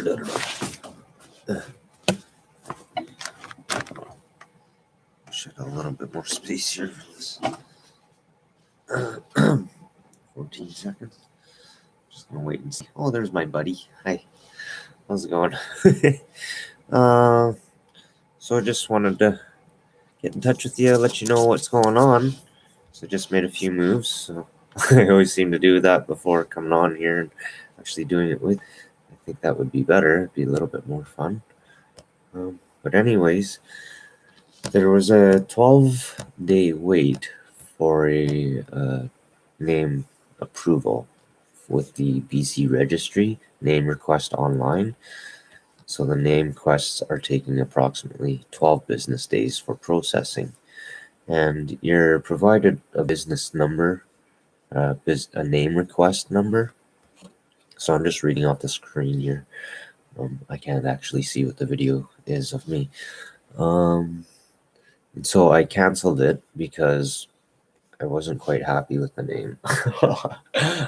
Should have a little bit more space here for this. 14 seconds. Just gonna wait and see. Oh, there's my buddy. Hi. How's it going? So I just wanted to get in touch with you, let you know what's going on. So I just made a few moves. So I always seem to do that before coming on here and actually doing it with. I think that would be better. It'd be a little bit more fun. But anyways, there was a 12-day wait for a name approval with the BC Registry name request online. So the name requests are taking approximately 12 business days for processing. And you're provided a business number, a name request number. So I'm just reading off the screen here. I can't actually see what the video is of me. And so I canceled it because I wasn't quite happy with the name.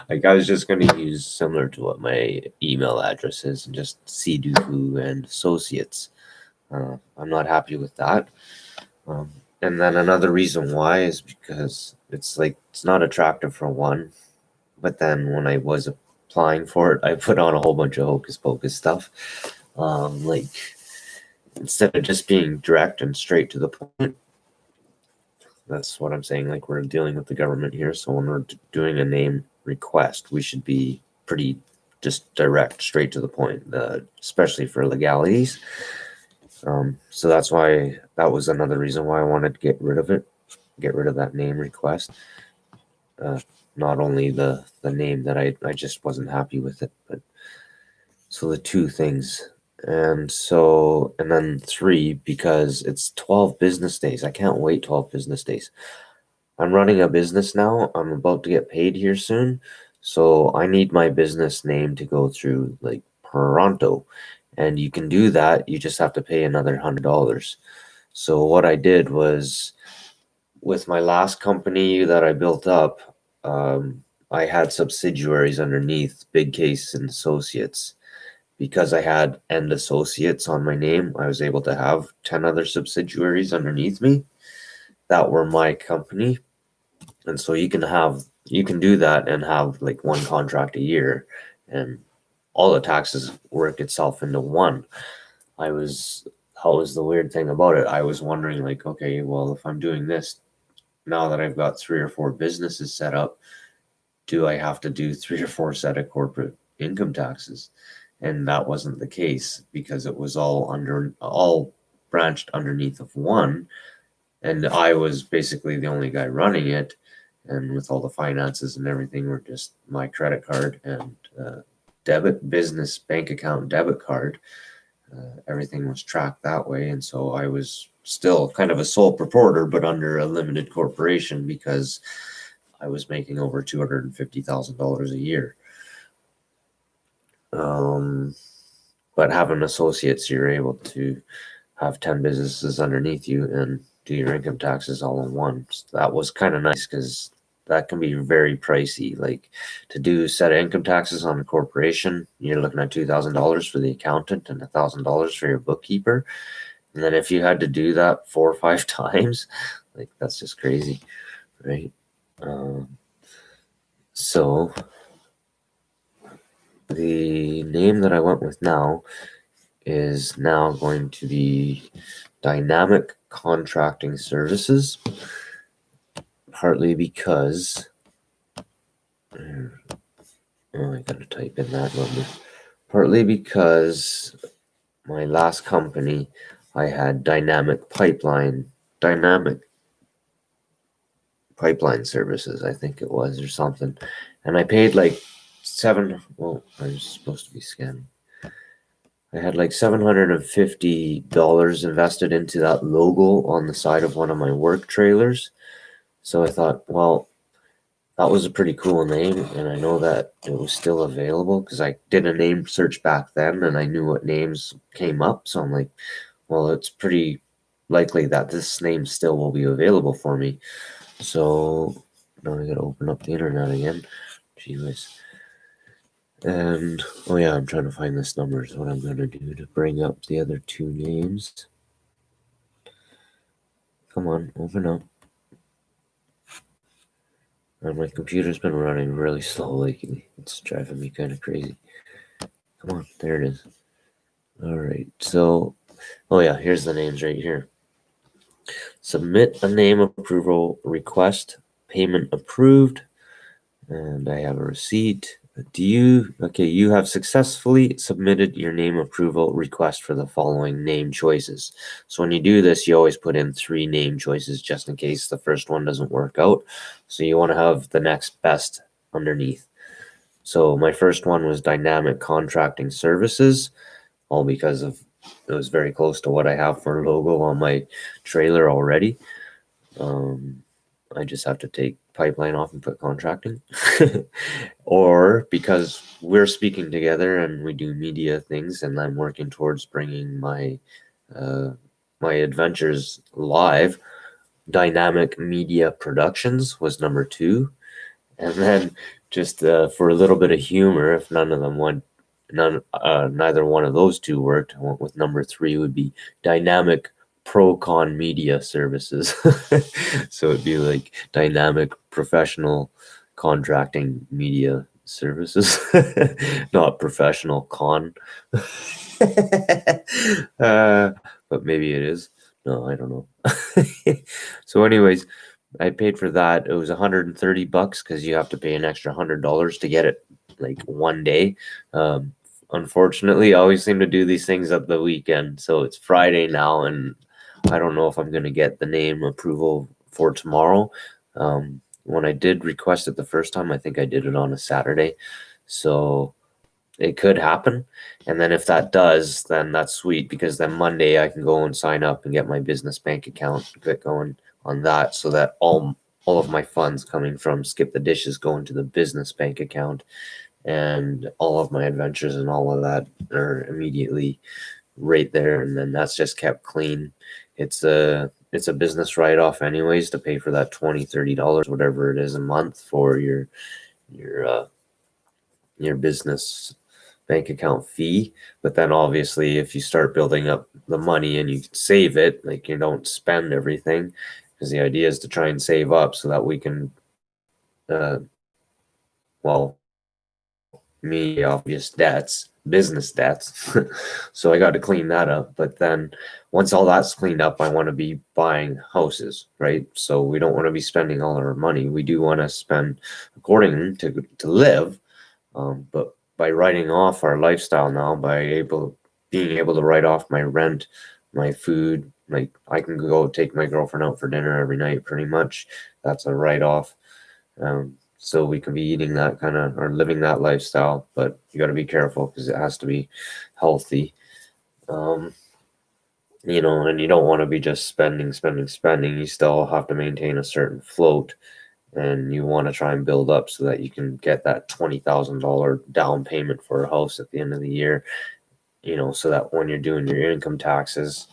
Like I was just going to use similar to what my email address is and just Cduhu and Associates. I'm not happy with that. And then another reason why is because it's not attractive for one. But then when I was applying for it, I put on a whole bunch of hocus pocus stuff. Like instead of just being direct and straight to the point. That's what I'm saying. Like we're dealing with the government here. So when we're doing a name request, we should be pretty just direct, straight to the point, especially for legalities. So that's why that was another reason why I wanted to get rid of it, get rid of that name request. Not only the name that I just wasn't happy with it, but so the two things. And then 3, because it's 12 business days. I can't wait 12 business days. I'm running a business now. I'm about to get paid here soon. So I need my business name to go through like Toronto. And you can do that. You just have to pay another $100. So what I did was with my last company that I built up, I had subsidiaries underneath, Big Case and Associates. Because I had End Associates on my name, I was able to have 10 other subsidiaries underneath me that were my company. And so you can do that and have like one contract a year, and all the taxes work itself into one. That was the weird thing about it. I was wondering like, okay, well, if I'm doing this, now that I've got 3 or 4 businesses set up, do I have to do 3 or 4 set of corporate income taxes? And that wasn't the case because it was all branched underneath of one. And I was basically the only guy running it. And with all the finances and everything were just my credit card and business bank account debit card. Everything was tracked that way. And so I was still kind of a sole proprietor, but under a limited corporation because I was making over $250,000 a year. But having associates, you're able to have 10 businesses underneath you and do your income taxes all in one. So that was kind of nice because that can be very pricey. Like to do a set of income taxes on a corporation, you're looking at $2,000 for the accountant and $1,000 for your bookkeeper. And then if you had to do that 4 or 5 times, like that's just crazy, right? So the name that I went with now is now going to be Dynamic Contracting Services, partly because I gotta type in that number. Partly because my last company, I had Dynamic Pipeline Services, I think it was, or something, and I paid like I was supposed to be scanning. I had like $750 invested into that logo on the side of one of my work trailers. So I thought, well, that was a pretty cool name, and I know that it was still available because I did a name search back then and I knew what names came up. So I'm like, well, it's pretty likely that this name still will be available for me. So now I gotta open up the internet again. Gee whiz. And, oh yeah, I'm trying to find this number is what I'm going to do to bring up the other two names. Come on, open up. And my computer's been running really slow lately. It's driving me kind of crazy. Come on, there it is. All right, so, oh yeah, here's the names right here. Submit a name approval request, payment approved, and I have a receipt. You have successfully submitted your name approval request for the following name choices. So when you do this, you always put in 3 name choices just in case the first one doesn't work out. So you want to have the next best underneath. So my first one was Dynamic Contracting Services, all because of it was very close to what I have for a logo on my trailer already. I just have to take pipeline off and put contracting. Or because we're speaking together and we do media things, and I'm working towards bringing my my adventures live. Dynamic Media Productions was number 2, and then just for a little bit of humor, if neither one of those two worked, I went with number 3 would be Dynamic ProConMedia Services. So it'd be like Dynamic Professional Contracting Media Services, not professional con. But maybe it is. No, I don't know. So anyways, I paid for that. It was $130 because you have to pay an extra $100 to get it like one day. Unfortunately, I always seem to do these things at the weekend. So it's Friday now, and I don't know if I'm going to get the name approval for tomorrow. When I did request it the first time, I think I did it on a Saturday. So it could happen. And then if that does, then that's sweet, because then Monday I can go and sign up and get my business bank account, get going on that, so that all of my funds coming from Skip the Dishes go into the business bank account, and all of my adventures and all of that are immediately right there, and then that's just kept clean. It's a business write-off anyways to pay for that $20-$30, whatever it is a month, for your business bank account fee. But then obviously if you start building up the money and you save it, like, you don't spend everything, because the idea is to try and save up so that we can well, me obvious debts, business debts. So I got to clean that up. But then once all that's cleaned up, I want to be buying houses, right? So we don't want to be spending all our money. We do want to spend according to live. But by writing off our lifestyle now, being able to write off my rent, my food, like, I can go take my girlfriend out for dinner every night pretty much. That's a write off. So we can be eating that kind of, or living that lifestyle, but you got to be careful because it has to be healthy. And you don't want to be just spending. You still have to maintain a certain float, and you want to try and build up so that you can get that $20,000 down payment for a house at the end of the year, so that when you're doing your income taxes,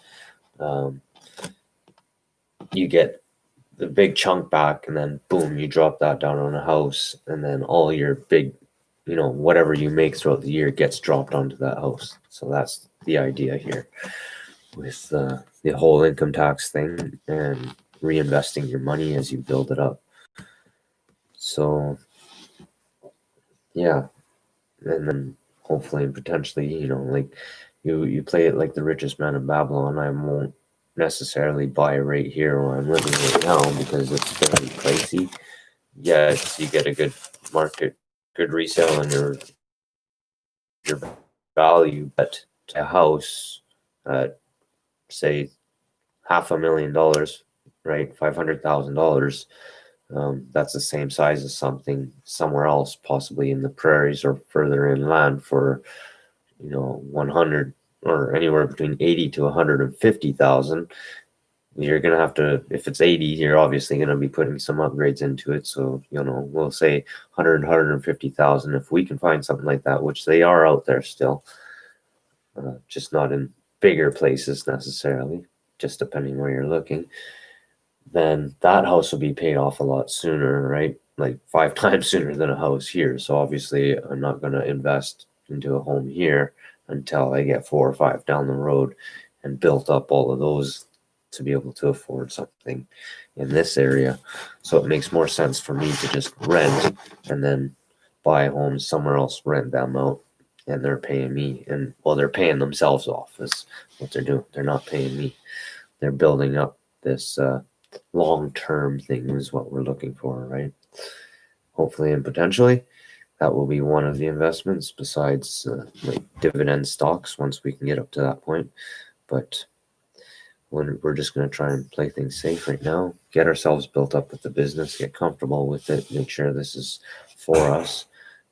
you get the big chunk back, and then boom, you drop that down on a house, and then all your big, whatever you make throughout the year gets dropped onto that house. So that's the idea here with the whole income tax thing, and reinvesting your money as you build it up. So yeah, and then hopefully and potentially, like, you play it like the richest man in Babylon. I won't necessarily buy right here where I'm living right now because it's very pricey. Yes, you get a good market, good resale on your value, but a house at, say, $500,000, right, $500,000, that's the same size as something somewhere else, possibly in the prairies or further inland, for 100, or anywhere between 80 to 150,000. You're gonna have to, if it's 80, you're obviously gonna be putting some upgrades into it. So we'll say 150,000. If we can find something like that, which they are out there still, just not in bigger places necessarily, just depending where you're looking, then that house will be paid off a lot sooner, right? like 5 times sooner than a house here. So obviously I'm not going to invest into a home here until I get 4 or 5 down the road and built up all of those to be able to afford something in this area. So it makes more sense for me to just rent and then buy homes somewhere else, rent them out, and they're paying me. And well, they're paying themselves off is what they're doing. They're not paying me. They're building up this long-term thing is what we're looking for, right? Hopefully and potentially that will be one of the investments besides like dividend stocks once we can get up to that point. But when we're just going to try and play things safe right now, get ourselves built up with the business, get comfortable with it, make sure this is for us.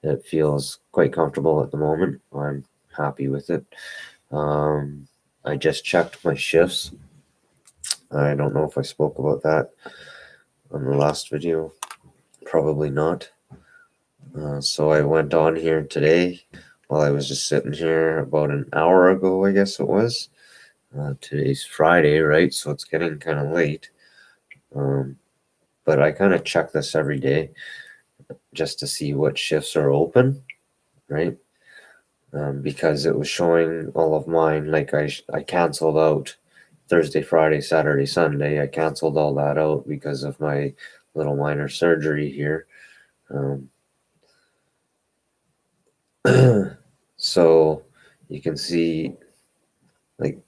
It feels quite comfortable at the moment. I'm happy with it. I just checked my shifts. I don't know if I spoke about that on the last video. Probably not. So I went on here today while I was just sitting here about an hour ago, I guess it was. Today's Friday, right? So it's getting kind of late. But I kind of check this every day just to see what shifts are open, right? Because it was showing all of mine. Like I canceled out Thursday, Friday, Saturday, Sunday. I canceled all that out because of my little minor surgery here. So you can see, like,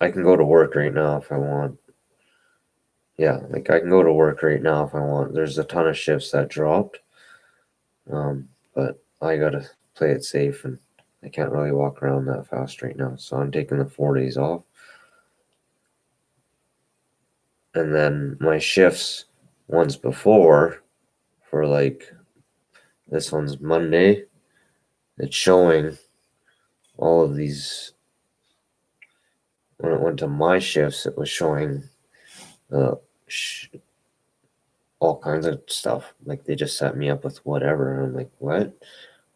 I can go to work right now if I want. Yeah, like I can go to work right now if I want. There's a ton of shifts that dropped. But I gotta play it safe, and I can't really walk around that fast right now. So I'm taking the 4 days off. And then my shifts ones before, for like this one's Monday, it's showing all of these. When it went to my shifts, it was showing all kinds of stuff. Like they just set me up with whatever. And I'm like, what?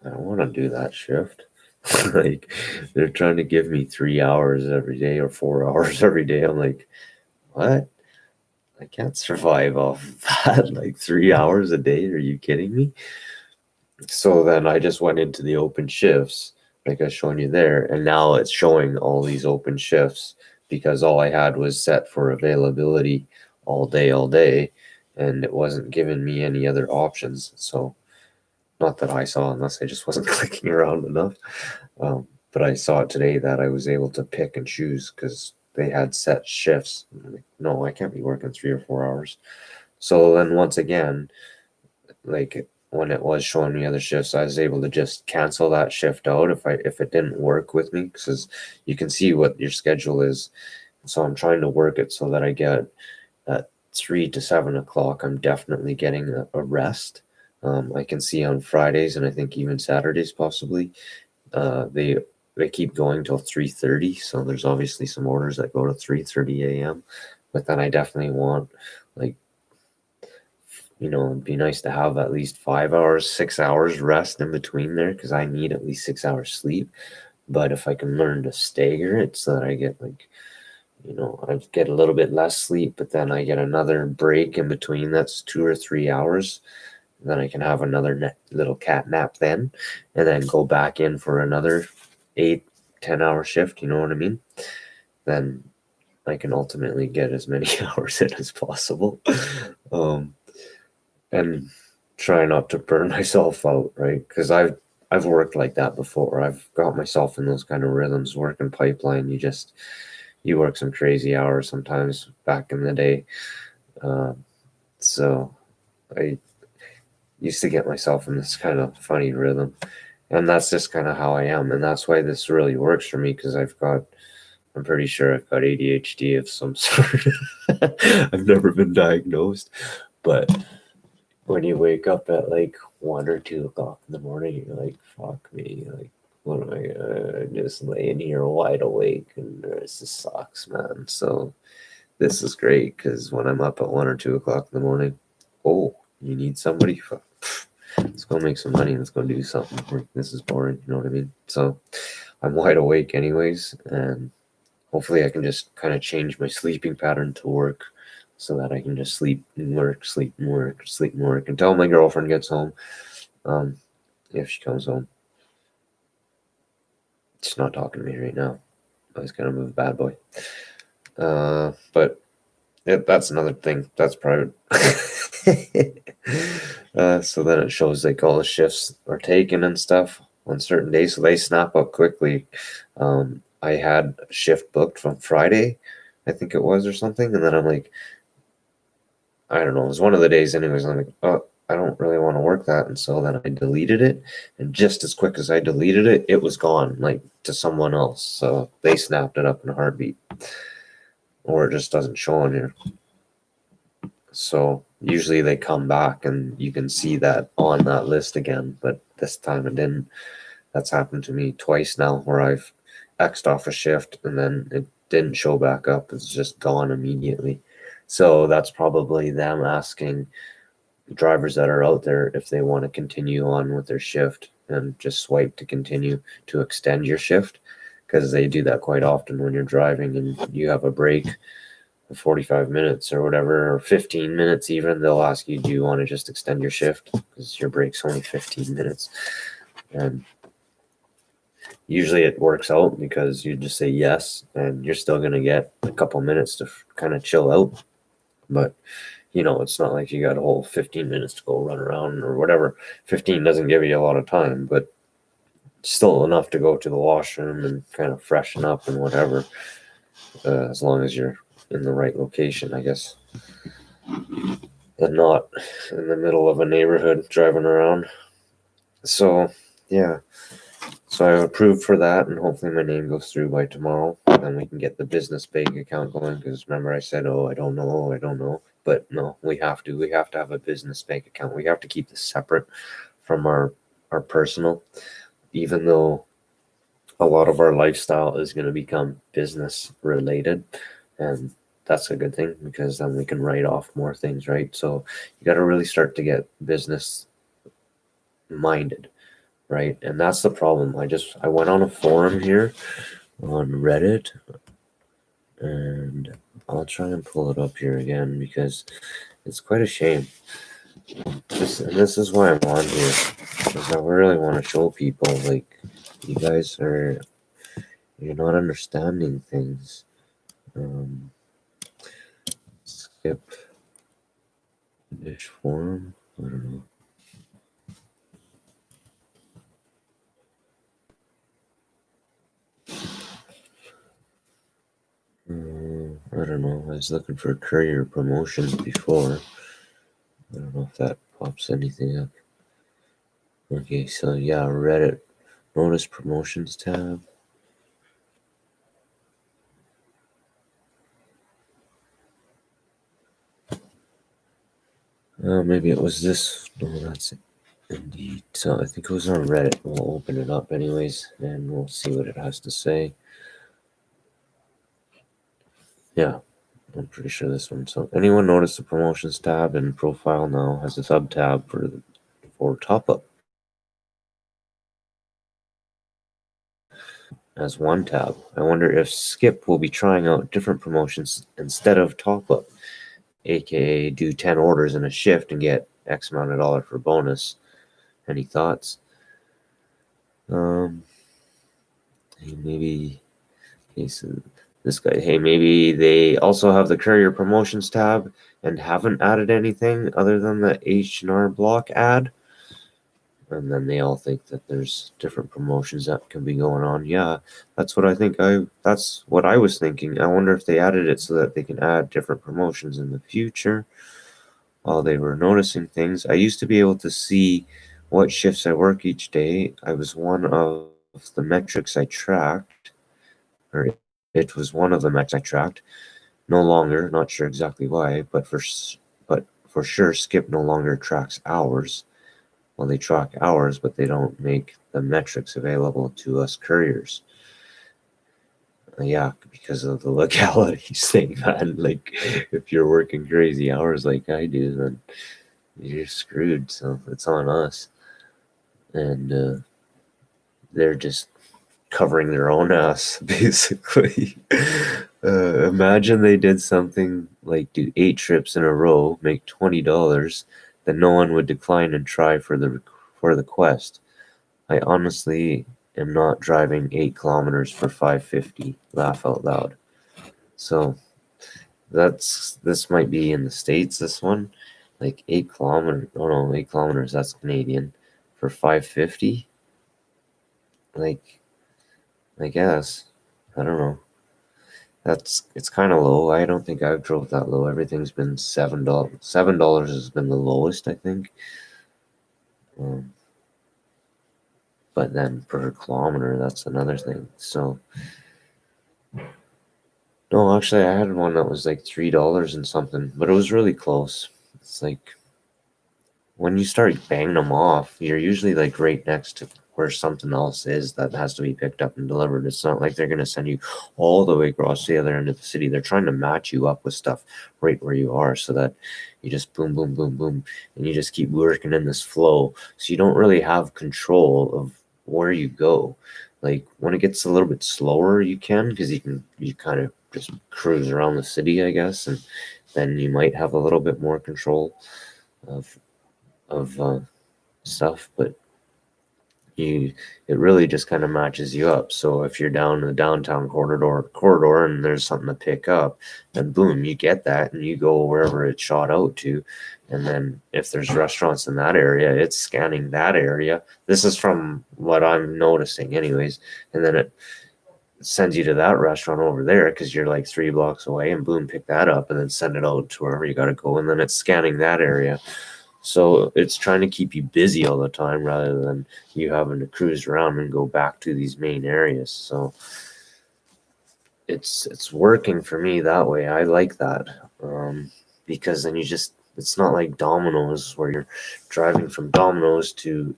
I don't want to do that shift. Like they're trying to give me 3 hours every day or 4 hours every day. I'm like, what? I can't survive off that. Like 3 hours a day. Are you kidding me? So then I just went into the open shifts, like I was showing you there, and now it's showing all these open shifts because all I had was set for availability all day, and it wasn't giving me any other options. So not that I saw, unless I just wasn't clicking around enough. But I saw it today that I was able to pick and choose because they had set shifts. Like, no, I can't be working 3 or 4 hours. So then once again, like when it was showing me other shifts, I was able to just cancel that shift out if it didn't work with me, because you can see what your schedule is. So I'm trying to work it so that I get at 3 to 7 o'clock. I'm definitely getting a rest. I can see on Fridays and I think even Saturdays possibly. They keep going till 3:30. So there's obviously some orders that go to 3:30 a.m. But then I definitely want, like, it'd be nice to have at least 5 hours, 6 hours rest in between there, because I need at least 6 hours sleep. But if I can learn to stagger it so that I get I get a little bit less sleep, but then I get another break in between that's 2 or 3 hours. Then I can have another little cat nap then, and then go back in for another 8-10 hour shift. You know what I mean? Then I can ultimately get as many hours in as possible. And try not to burn myself out, right? Because I've worked like that before. I've got myself in those kind of rhythms. Working pipeline, you work some crazy hours sometimes back in the day. So I used to get myself in this kind of funny rhythm, and that's just kind of how I am, and that's why this really works for me, because I'm pretty sure I've got ADHD of some sort. I've never been diagnosed, but when you wake up at like 1 or 2 o'clock in the morning, you're like, fuck me, like, what am I just laying here wide awake, and this just sucks, man. So this is great, because when I'm up at 1 or 2 o'clock in the morning, oh, you need somebody? Let's go make some money. Let's go do something. This is boring. You know what I mean? So I'm wide awake anyways, and hopefully I can just kind of change my sleeping pattern to work so that I can just sleep and work, sleep and work, sleep and work until my girlfriend gets home. If she comes home. She's not talking to me right now. I was gonna move bad boy. But that's another thing. That's private. So then it shows like all the shifts are taken and stuff on certain days, so they snap up quickly. I had a shift booked from Friday, I think it was, or something, and then I'm like, I don't know, it was one of the days anyways, I'm like, oh, I don't really want to work that, and so then I deleted it, and just as quick as I deleted it, it was gone, like, to someone else, so they snapped it up in a heartbeat, or it just doesn't show on here. So usually they come back and you can see that on that list again, but this time it didn't. That's happened to me twice now where I've X'd off a shift and then it didn't show back up. It's just gone immediately. So that's probably them asking drivers that are out there if they want to continue on with their shift and just swipe to continue to extend your shift, because they do that quite often when you're driving and you have a break 45 minutes or whatever, or 15 minutes even. They'll ask you, do you want to just extend your shift because your break's only 15 minutes? And usually it works out because you just say yes and you're still going to get a couple minutes to kind of chill out. But it's not like you got a whole 15 minutes to go run around or whatever. 15 doesn't give you a lot of time, but still enough to go to the washroom and kind of freshen up and whatever, as long as you're in the right location, I guess, and not in the middle of a neighborhood driving around. So yeah, so I approved for that, and hopefully my name goes through by tomorrow. Then we can get the business bank account going, because remember I said, I don't know. But no, we have to have a business bank account. We have to keep this separate from our personal, even though a lot of our lifestyle is going to become business related, and that's a good thing because then we can write off more things, right? So you got to really start to get business minded, right? And that's the problem. I went on a forum here on Reddit, and I'll try and pull it up here again because it's quite a shame. This is why I'm on here, because I really want to show people, like, you're not understanding things. Skip dish forum. I don't know. I don't know. I was looking for courier promotions before. I don't know if that pops anything up. Okay, so yeah, Reddit notice promotions tab. Maybe it was this. No, that's it. Indeed. So I think it was on Reddit. We'll open it up anyways, and we'll see what it has to say. Yeah, I'm pretty sure this one. So anyone notice the promotions tab in profile now has a sub tab for top up as one tab. I wonder if Skip will be trying out different promotions instead of top up, aka do 10 orders in a shift and get X amount of dollar for bonus. Any thoughts? Maybe this guy. Hey, maybe they also have the courier promotions tab and haven't added anything other than the H&R Block ad. And then they all think that there's different promotions that can be going on. Yeah, that's what I think. That's what I was thinking. I wonder if they added it so that they can add different promotions in the future while they were noticing things. I used to be able to see what shifts I work each day. I was one of the metrics I tracked, or it was one of the metrics I tracked. No longer, not sure exactly why, but for sure, Skip no longer tracks hours. Well, they track hours, but they don't make the metrics available to us couriers. Yeah, because of the legalities thing, man. Like, if you're working crazy hours like I do, then you're screwed. So it's on us. And they're just covering their own ass, basically. Imagine they did something like do 8 trips in a row, make $20, then no one would decline and try for the quest. I honestly am not driving 8 kilometers for 550. Laugh out loud. So this might be in the States, this one. Like 8 kilometers. Oh no, 8 kilometers, that's Canadian. For 550? Like, I guess. I don't know. It's kind of low. I don't think I've drove that low. Everything's been $7. $7 has been the lowest, I think. Um, but then per kilometer, that's another thing. So no, actually, I had one that was like $3 and something, but it was really close. It's like when you start banging them off, you're usually like right next to where something else is that has to be picked up and delivered. It's not like they're going to send you all the way across the other end of the city. They're trying to match you up with stuff right where you are so that you just boom, boom, boom, boom, and you just keep working in this flow. So you don't really have control of where you go. Like when it gets a little bit slower, you can, because you kind of just cruise around the city, I guess, and then you might have a little bit more control of stuff, but it really just kind of matches you up. So if you're down in the downtown corridor and there's something to pick up, then boom, you get that and you go wherever it's shot out to. And then if there's restaurants in that area, it's scanning that area. This is from what I'm noticing anyways. And then it sends you to that restaurant over there because you're like 3 blocks away, and boom, pick that up and then send it out to wherever you got to go. And then it's scanning that area. So it's trying to keep you busy all the time rather than you having to cruise around and go back to these main areas. So it's working for me that way. I like that, because then it's not like Domino's where you're driving from Domino's to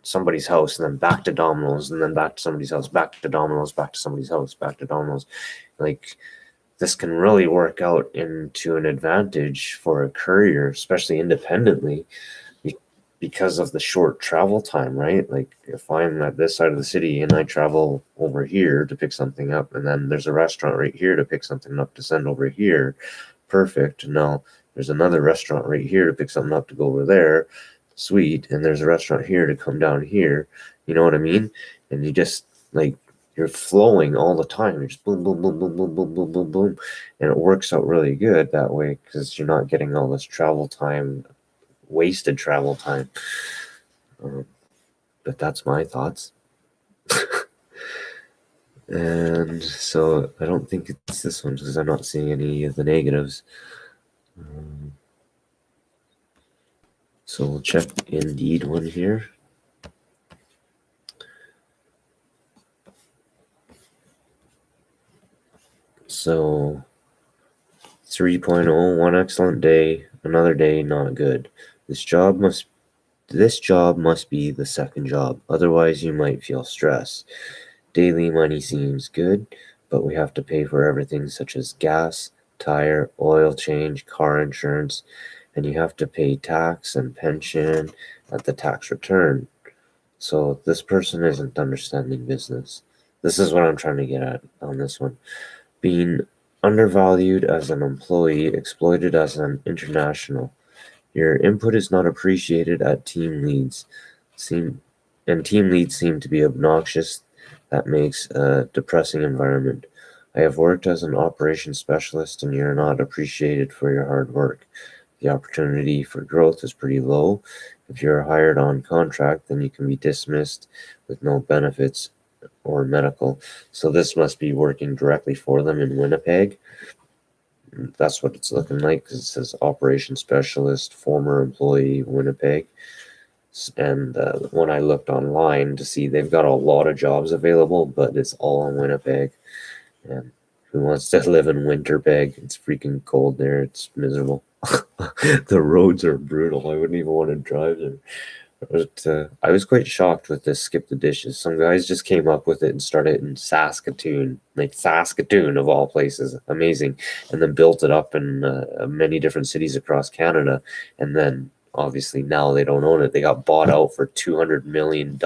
somebody's house and then back to Domino's and then back to somebody's house, back to Domino's, back to somebody's house, back to Domino's. Like, this can really work out into an advantage for a courier, especially independently, because of the short travel time, right? Like if I'm at this side of the city and I travel over here to pick something up, and then there's a restaurant right here to pick something up to send over here, perfect. Now there's another restaurant right here to pick something up to go over there, sweet. And there's a restaurant here to come down here. You know what I mean? And you just like, you're flowing all the time. You're just boom, boom, boom, boom, boom, boom, boom, boom, boom. And it works out really good that way because you're not getting all this travel time, wasted travel time. But that's my thoughts. And so I don't think it's this one because I'm not seeing any of the negatives. So we'll check Indeed one here. So 3.0, one excellent day, another day not good. This job must be the second job, otherwise you might feel stress. Daily money seems good, but we have to pay for everything such as gas, tire, oil change, car insurance, and you have to pay tax and pension at the tax return. So this person isn't understanding business. This is what I'm trying to get at on this one. Being undervalued as an employee, exploited as an international. Your input is not appreciated at team leads. Team leads seem to be obnoxious. That makes a depressing environment. I have worked as an operations specialist and you're not appreciated for your hard work. The opportunity for growth is pretty low. If you're hired on contract, then you can be dismissed with no benefits or medical. So this must be working directly for them in Winnipeg. That's what it's looking like because it says operations specialist, former employee, Winnipeg. And when I looked online to see, they've got a lot of jobs available, but it's all in Winnipeg. And who wants to live in Winterpeg? It's freaking cold there. It's miserable. The roads are brutal. I wouldn't even want to drive there. But I was quite shocked with this skip the dishes. Some guys just came up with it and started in Saskatoon, like Saskatoon of all places. Amazing. And then built it up in many different cities across Canada. And then obviously now they don't own it. They got bought out for $200 million.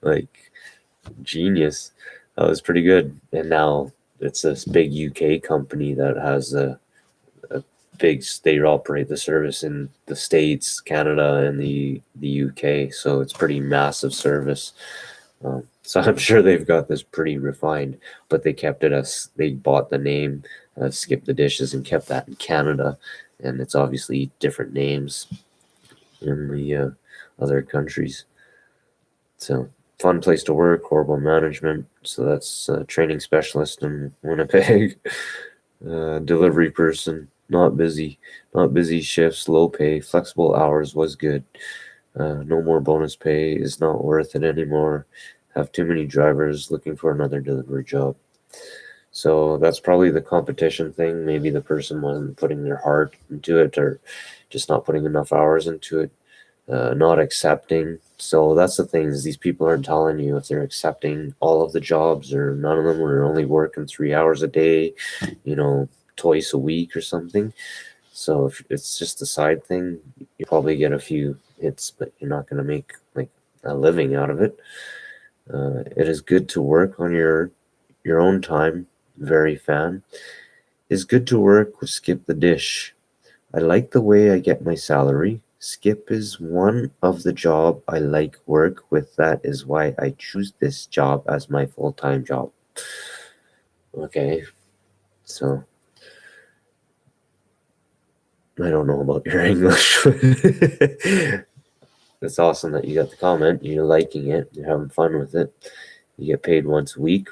Like, genius. That was pretty good. And now it's this big UK company that has a big. They operate the service in the States, Canada, and the UK. So it's pretty massive service. So I'm sure they've got this pretty refined, but they kept it as they bought the name, Skip the Dishes, and kept that in Canada, and it's obviously different names in the other countries. So fun place to work, horrible management. So that's training specialist in Winnipeg. Delivery person, not busy shifts, low pay, flexible hours was good. No more bonus pay is not worth it anymore. Have too many drivers looking for another delivery job. So that's probably the competition thing. Maybe the person wasn't putting their heart into it, or just not putting enough hours into it, not accepting. So that's the thing, is these people aren't telling you if they're accepting all of the jobs or none of them, or only working 3 hours a day, twice a week or something. So if it's just a side thing, you probably get a few hits, but you're not going to make like a living out of it. It is good to work on your own time. Very fan. It's good to work with Skip the Dish. I like the way I get my salary. Skip is one of the job I like work with. That is why I choose this job as my full-time job. Okay, so I don't know about your English. It's awesome that you got the comment. You're liking it. You're having fun with it. You get paid once a week.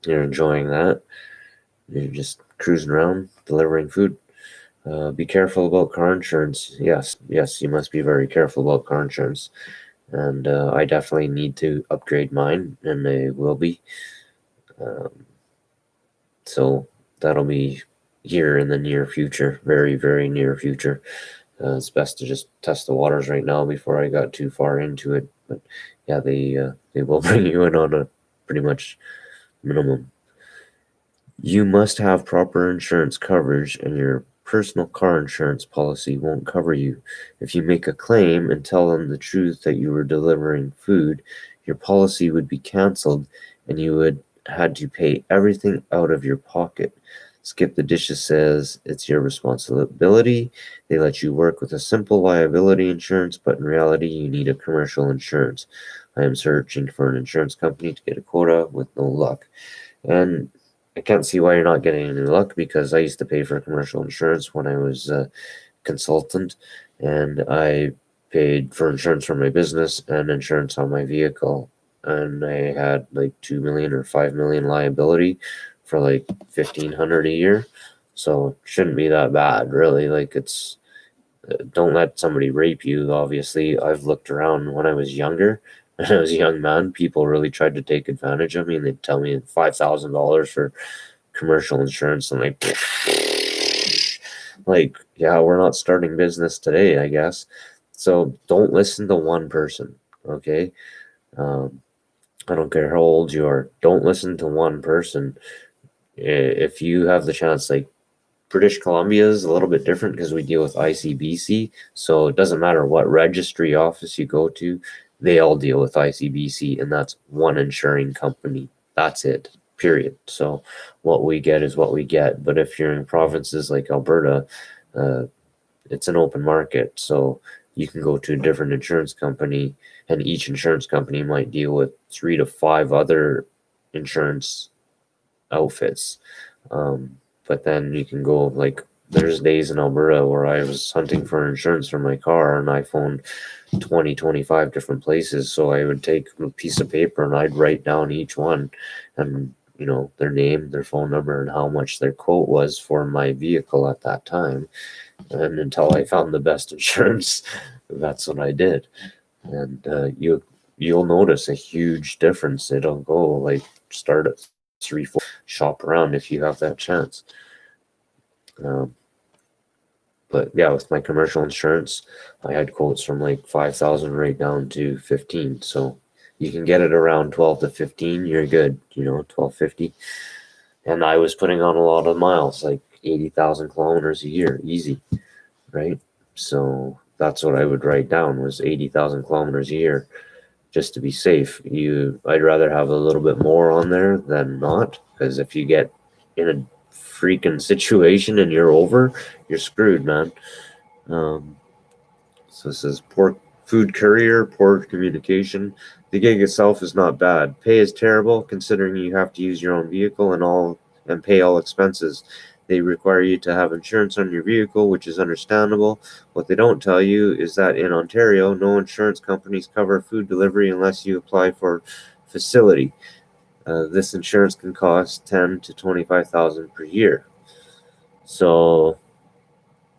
You're enjoying that. You're just cruising around delivering food. Be careful about car insurance. Yes, you must be very careful about car insurance. And I definitely need to upgrade mine, and I will be. So that'll be here in the near future, very, very near future. It's best to just test the waters right now before I got too far into it. But yeah, they will bring you in on a pretty much minimum. You must have proper insurance coverage, and your personal car insurance policy won't cover you. If you make a claim and tell them the truth that you were delivering food, your policy would be canceled and you would had to pay everything out of your pocket. Skip the Dishes says it's your responsibility. They let you work with a simple liability insurance, but in reality, you need a commercial insurance. I am searching for an insurance company to get a quota with no luck. And I can't see why you're not getting any luck, because I used to pay for commercial insurance when I was a consultant, and I paid for insurance for my business and insurance on my vehicle. And I had like 2 million or 5 million liability for like 1,500 a year. So it shouldn't be that bad, really. Like, it's don't let somebody rape you. Obviously, I've looked around when I was younger. When I was a young man, people really tried to take advantage of me, and they'd tell me $5,000 for commercial insurance. And like, yeah, we're not starting business today, I guess. So don't listen to one person, okay? I don't care how old you are. Don't listen to one person. If you have the chance, like, British Columbia is a little bit different because we deal with ICBC. So it doesn't matter what registry office you go to, they all deal with ICBC, and that's one insuring company. That's it, period. So what we get is what we get. But if you're in provinces like Alberta, it's an open market. So you can go to a different insurance company, and each insurance company might deal with 3 to 5 other insurance outfits. But then you can go, like, there's days in Alberta where I was hunting for insurance for my car, and I phoned 20, 25 different places. So I would take a piece of paper and I'd write down each one, and their name, their phone number, and how much their quote was for my vehicle at that time. And until I found the best insurance, that's what I did. And you'll notice a huge difference. It'll go like start at 3, 4, shop around if you have that chance. But yeah, with my commercial insurance, I had quotes from like 5,000 right down to 15. So you can get it around 12 to 15. You're good, 1250. And I was putting on a lot of miles, like 80,000 kilometers a year, easy, right? So that's what I would write down, was 80,000 kilometers a year. just to be safe. I'd rather have a little bit more on there than not, because if you get in a freaking situation and you're screwed, man. So this is poor food courier, poor communication. The gig itself is not bad. Pay is terrible considering you have to use your own vehicle and pay all expenses. They require you to have insurance on your vehicle, which is understandable. What they don't tell you is that in Ontario, no insurance companies cover food delivery unless you apply for facility. This insurance can cost $10,000 to $25,000 per year. So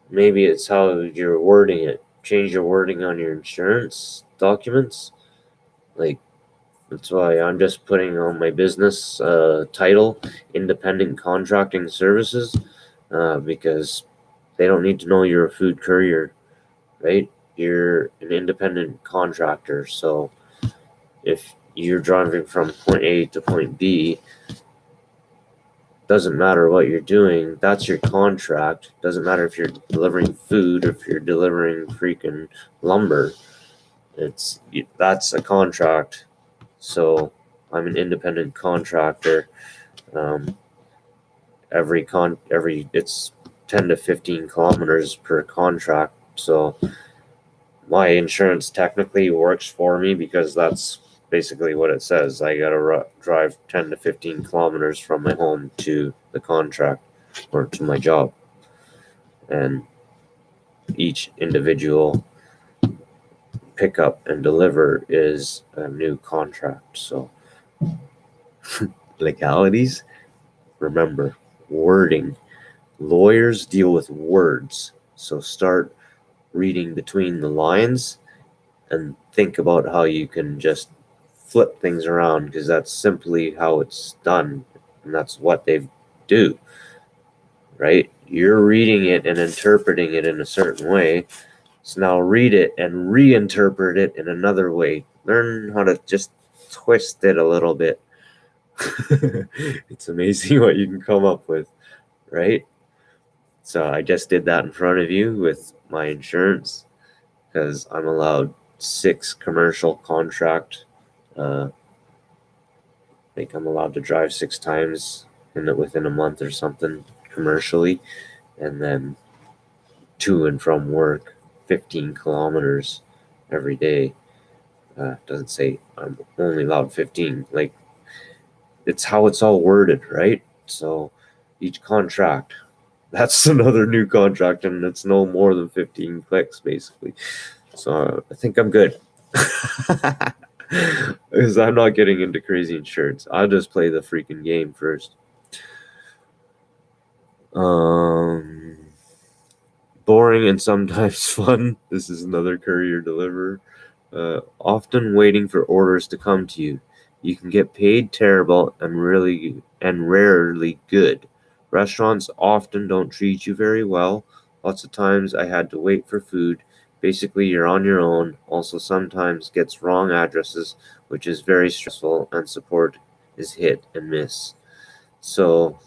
maybe it's how you're wording it. Change your wording on your insurance documents. Like, that's why I'm just putting on my business title, Independent Contracting Services, because they don't need to know you're a food courier, right? You're an independent contractor. So if you're driving from point A to point B, doesn't matter what you're doing, that's your contract. Doesn't matter if you're delivering food or if you're delivering freaking lumber. That's a contract. So I'm an independent contractor. It's 10 to 15 kilometers per contract. So my insurance technically works for me because that's basically what it says. I gotta drive 10 to 15 kilometers from my home to the contract or to my job. And each individual pick up and deliver is a new contract. So legalities, remember, wording. Lawyers deal with words. So start reading between the lines and think about how you can just flip things around, because that's simply how it's done, and that's what they do, right? You're reading it and interpreting it in a certain way. So now read it and reinterpret it in another way. Learn how to just twist it a little bit. It's amazing what you can come up with, right? So I just did that in front of you with my insurance, because I'm allowed 6 commercial contract. Like I'm allowed to drive 6 times within a month or something commercially, and then to and from work 15 kilometers every day. Doesn't say I'm only allowed 15. Like, it's how it's all worded, right? So each contract, that's another new contract, and it's no more than 15 clicks basically. So I think I'm good. Because I'm not getting into crazy insurance. I'll just play the freaking game first. Boring and sometimes fun. This is another courier deliverer. Often waiting for orders to come to you. You can get paid terrible and rarely good. Restaurants often don't treat you very well. Lots of times I had to wait for food. Basically, you're on your own. Also, sometimes gets wrong addresses, which is very stressful, and support is hit and miss. So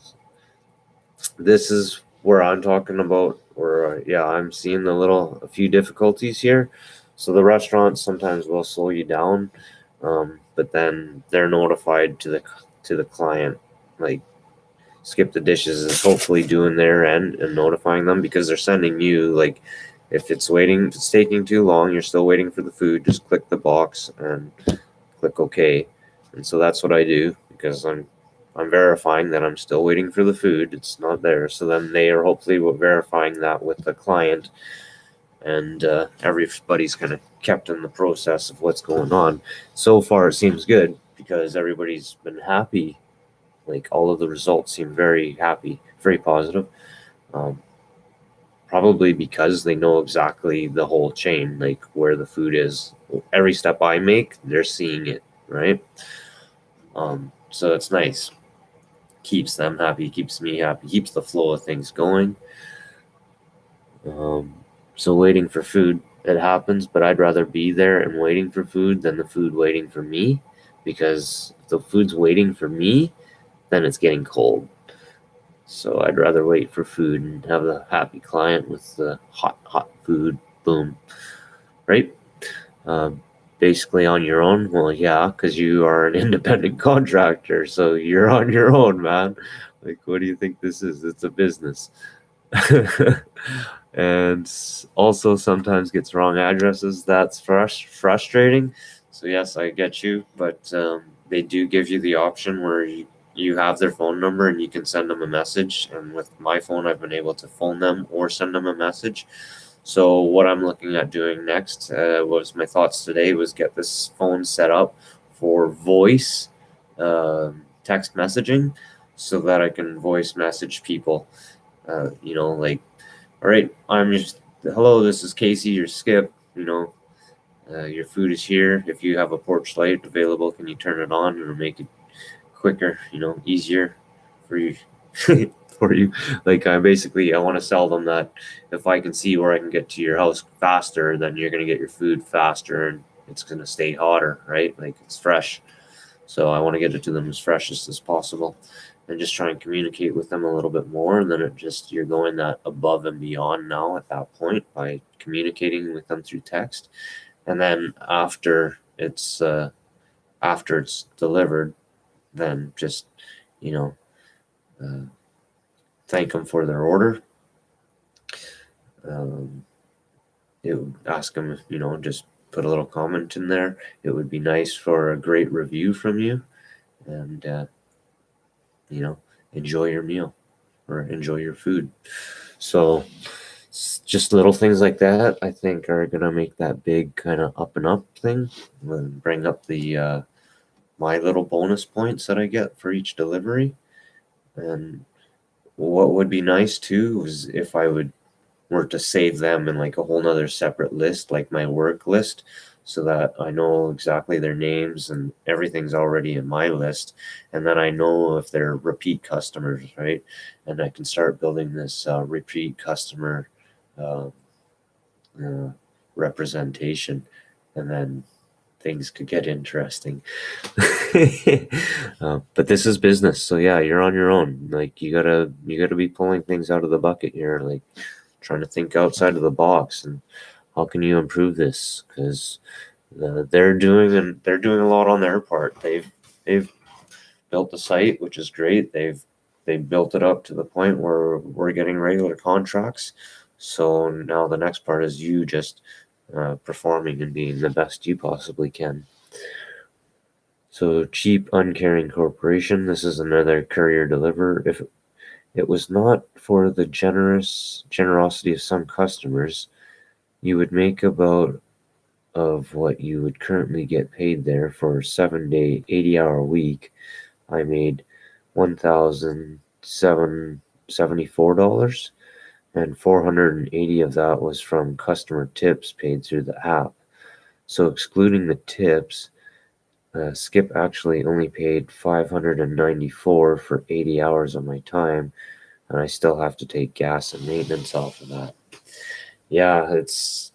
this is where I'm talking about, where I'm seeing a few difficulties here. So the restaurants sometimes will slow you down, but then they're notified to the client, like Skip the Dishes is hopefully doing their end and notifying them, because they're sending you, like, if it's taking too long, you're still waiting for the food, just click the box and click OK. And so that's what I do, because I'm verifying that I'm still waiting for the food. It's not there. So then they are hopefully verifying that with the client, and everybody's kind of kept in the process of what's going on. So far, it seems good because everybody's been happy. Like, all of the results seem very happy, very positive. Probably because they know exactly the whole chain, like where the food is. Every step I make, they're seeing it, right? So it's nice. Keeps them happy, keeps me happy, keeps the flow of things going. So waiting for food, it happens, but I'd rather be there and waiting for food than the food waiting for me, because if the food's waiting for me, then it's getting cold. So I'd rather wait for food and have the happy client with the hot food. Boom. Right? basically on your own. Well, yeah, because you are an independent contractor, so you're on your own, man. Like, what do you think this is? It's a business. And also sometimes gets wrong addresses. That's frustrating. So yes, I get you, but they do give you the option where you have their phone number and you can send them a message. And with my phone, I've been able to phone them or send them a message. So what I'm looking at doing next was my thoughts today was get this phone set up for voice text messaging so that I can voice message people. Like, all right, I'm just, hello, this is Casey, your skip. Your food is here. If you have a porch light available, can you turn it on? It'll make it quicker, easier for you. For you. Like, I want to sell them that if I can see where I can get to your house faster, then you're going to get your food faster and it's going to stay hotter, right? Like, it's fresh. So I want to get it to them as fresh as possible and just try and communicate with them a little bit more. And then you're going that above and beyond now at that point by communicating with them through text. And then after it's delivered, then just, thank them for their order. It would ask them, just put a little comment in there. It would be nice for a great review from you, and enjoy your meal or enjoy your food. So just little things like that, I think, are gonna make that big kind of up and up thing, and bring up the my little bonus points that I get for each delivery. And what would be nice too is if I were to save them in like a whole nother separate list, like my work list, so that I know exactly their names and everything's already in my list. And then I know if they're repeat customers, right? And I can start building this repeat customer uh, representation, and then things could get interesting. But this is business, so yeah, you're on your own. Like, you gotta be pulling things out of the bucket here, like trying to think outside of the box and how can you improve this, because they're doing a lot on their part. They've built the site, which is great. They've built it up to the point where we're getting regular contracts. So now the next part is you just performing and being the best you possibly can. So Cheap Uncaring Corporation, this is another courier deliverer. If it was not for the generosity of some customers, you would make about of what you would currently get paid there for a 7-day, 80-hour week. I made $1,774, and $480 of that was from customer tips paid through the app. So excluding the tips, Skip actually only paid $594 for 80 hours of my time, and I still have to take gas and maintenance off of that. Yeah, that's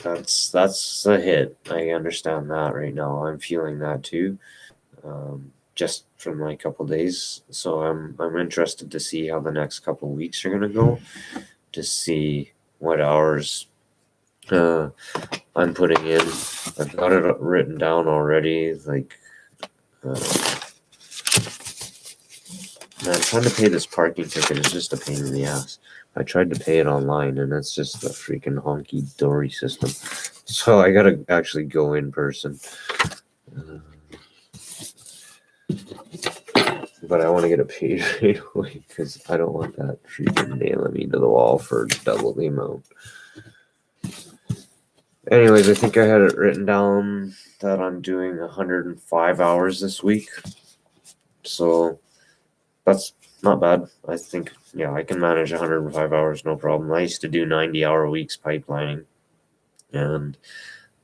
a hit. I understand that right now. I'm feeling that too, just from my couple days. So I'm interested to see how the next couple weeks are gonna go, to see what hours I'm putting in. I've got it written down already. Like, man, trying to pay this parking ticket is just a pain in the ass. I tried to pay it online, and it's just a freaking honky-dory system. So I gotta actually go in person. But I want to get it paid right away because I don't want that freaking nailing me to the wall for double the amount. Anyways, I think I had it written down that I'm doing 105 hours this week. So that's not bad. I think, yeah, I can manage 105 hours, no problem. I used to do 90-hour weeks pipelining, and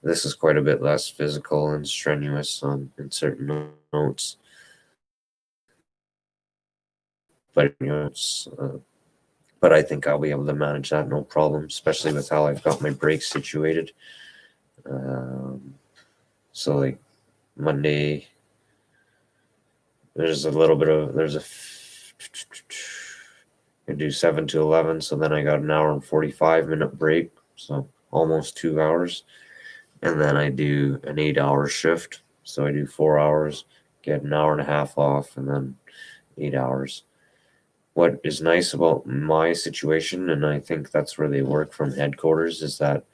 this is quite a bit less physical and strenuous in certain notes. But but I think I'll be able to manage that no problem, especially with how I've got my breaks situated. So like Monday, there's a I do 7 to 11, so then I got an hour and 45-minute break, so almost 2 hours. and then I do an 8-hour shift. So I do 4 hours, get an hour and a half off, and then 8 hours. What is nice about my situation, and I think that's where they work from headquarters, is that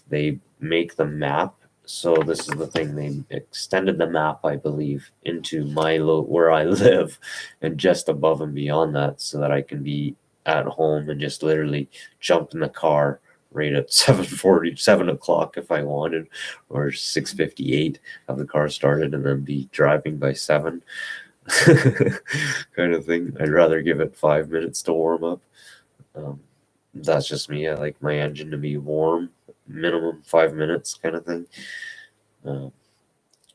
they make the map. So this is the thing, they extended the map, I believe, into where I live, and just above and beyond that, so that I can be at home and just literally jump in the car right at 7 o'clock if I wanted, or 6:58, have the car started and then be driving by 7. Kind of thing. I'd rather give it 5 minutes to warm up. That's just me. I like my engine to be warm, minimum 5 minutes kind of thing.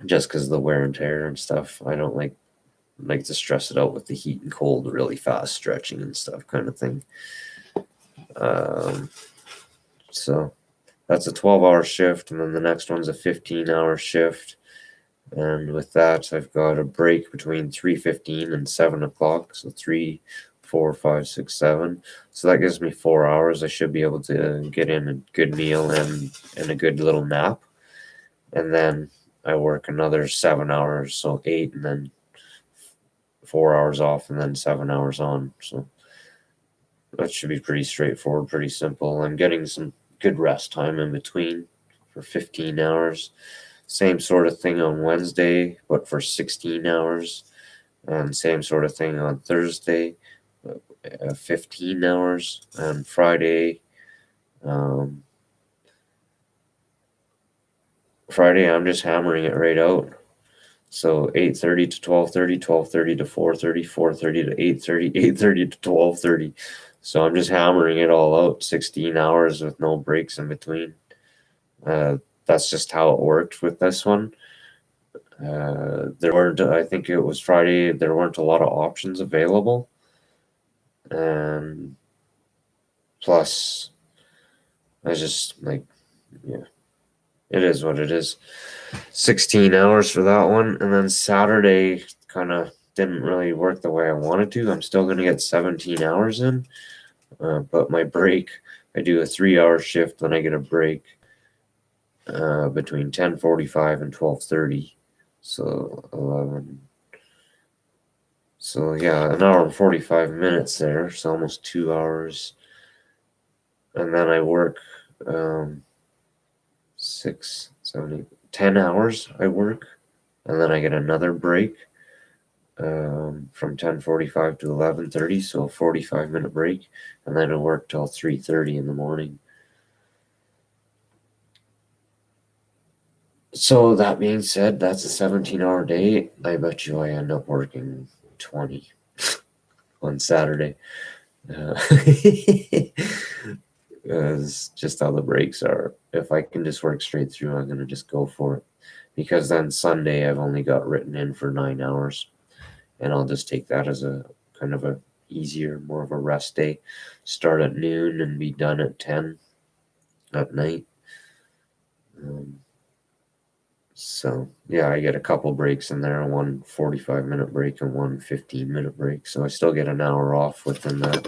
Just because of the wear and tear and stuff. I don't like to stress it out with the heat and cold really fast, stretching and stuff kind of thing. So that's a 12-hour shift, and then the next one's a 15-hour shift. And with that, I've got a break between 3:15 and 7 o'clock. So 3, 4, 5, 6, 7. So that gives me 4 hours. I should be able to get in a good meal and a good little nap. And then I work another 7 hours, so 8, and then 4 hours off, and then 7 hours on. So that should be pretty straightforward, pretty simple. I'm getting some good rest time in between for 15 hours. Same sort of thing on Wednesday, but for 16 hours. And same sort of thing on Thursday, 15 hours. And Friday, I'm just hammering it right out. So 8:30 to 12:30, 12:30 to 4:30, 4:30 to 8:30, 8:30 to 12:30. So I'm just hammering it all out, 16 hours with no breaks in between. That's just how it worked with this one. There weren't, I think it was Friday, there weren't a lot of options available. And plus, I just like, yeah, it is what it is. 16 hours for that one. And then Saturday kind of didn't really work the way I wanted to. I'm still going to get 17 hours in. But my break, I do a 3-hour shift, then I get a break between 10:45 and 12:30. So 11. So yeah, an hour and 45 minutes there. So almost 2 hours. And then I work 6, 7, 8, 10 hours I work. And then I get another break from 10:45 to 11:30. So a 45-minute break. And then I work till 3:30 in the morning. So that being said, that's a 17-hour day. I bet you I end up working 20 on Saturday. It's just how the breaks are. If I can just work straight through, I'm going to just go for it. Because then Sunday, I've only got written in for 9 hours. And I'll just take that as a kind of a easier, more of a rest day. Start at noon and be done at 10 at night. So yeah, I get a couple breaks in there, one 45-minute break and one 15-minute break. So I still get an hour off within that.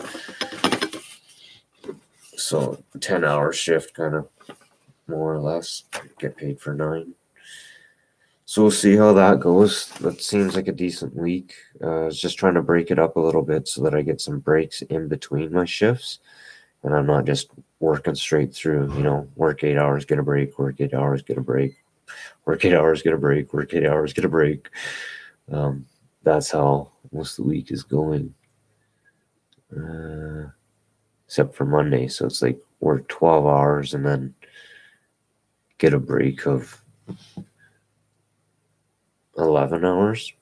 So 10-hour shift, kind of more or less. Get paid for 9. So we'll see how that goes. That seems like a decent week. I was just trying to break it up a little bit so that I get some breaks in between my shifts. And I'm not just working straight through, work 8 hours, get a break, work 8 hours, get a break. Work 8 hours, get a break, work 8 hours, get a break. That's how most of the week is going. Except for Monday. So it's like work 12 hours and then get a break of 11 hours.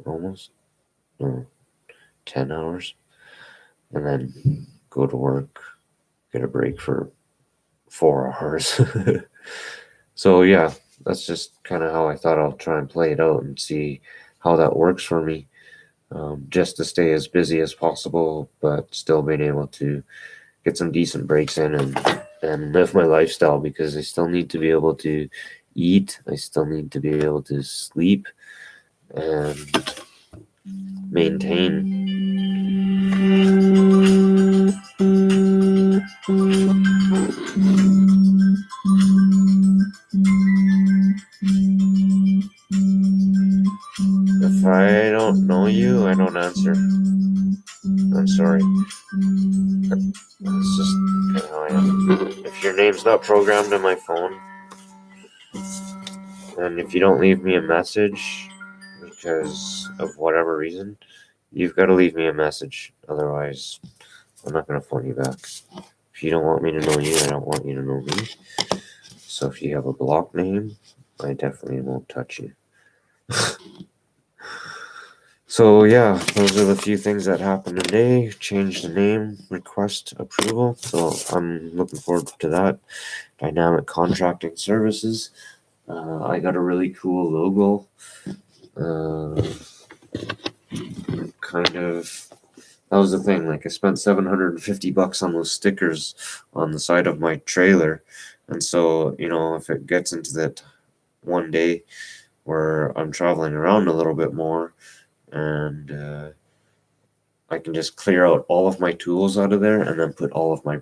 Almost. No, 10 hours. And then go to work, get a break for 4 hours. So yeah, that's just kind of how I thought I'll try and play it out and see how that works for me. Just to stay as busy as possible, but still being able to get some decent breaks in and live my lifestyle, because I still need to be able to eat. I still need to be able to sleep and maintain. don't answer, I'm sorry. That's just kind of how I am. If your name's not programmed in my phone, and if you don't leave me a message because of whatever reason, you've got to leave me a message. Otherwise, I'm not going to phone you back. If you don't want me to know you, I don't want you to know me. So if you have a block name, I definitely won't touch you. So yeah, those are the few things that happened today. Change the name, request approval. So I'm looking forward to that. Dynamic contracting services. I got a really cool logo. That was the thing. Like I spent $750 on those stickers on the side of my trailer, and so if it gets into that one day where I'm traveling around a little bit more, and I can just clear out all of my tools out of there and then put all of my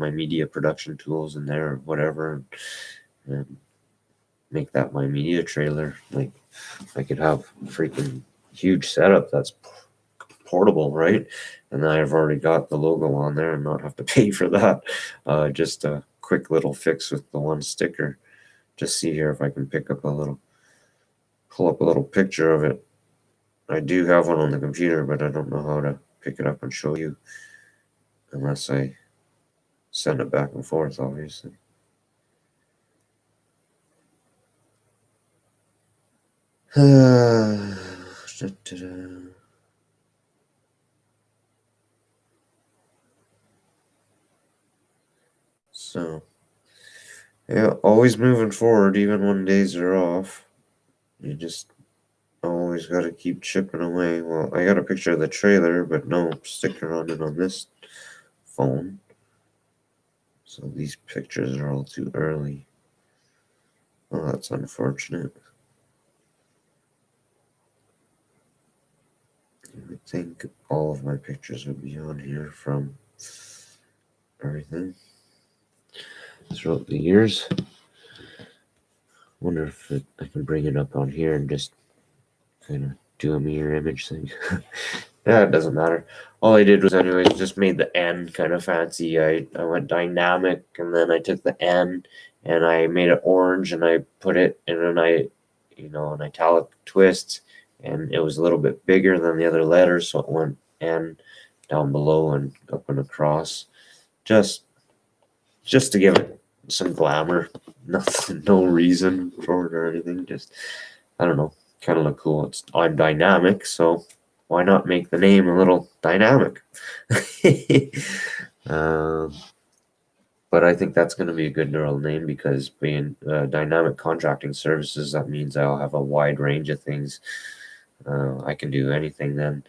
media production tools in there or whatever, and make that my media trailer. Like I could have a freaking huge setup that's portable, right? And then I've already got the logo on there and not have to pay for that. Just a quick little fix with the one sticker. Just see here if I can pull up a little picture of it. I do have one on the computer, but I don't know how to pick it up and show you unless I send it back and forth, obviously. So, yeah, always moving forward, even when days are off. You just always got to keep chipping away. Well, I got a picture of the trailer, but no sticker on it on this phone. So these pictures are all too early. Oh, that's unfortunate. I think all of my pictures would be on here from everything throughout the years. Wonder if I can bring it up on here and just kind of do a mirror image thing. Yeah, it doesn't matter. All I did was anyways just made the N kind of fancy. I went dynamic, and then I took the N and I made it orange, and I put it in an italic twist, and it was a little bit bigger than the other letters, so it went N down below and up and across. Just to give it some glamour. Nothing, no reason for it or anything. Just, I don't know, kind of look cool. I'm dynamic, so why not make the name a little dynamic? But I think that's going to be a good neural name, because being dynamic contracting services, that means I'll have a wide range of things. I can do anything then.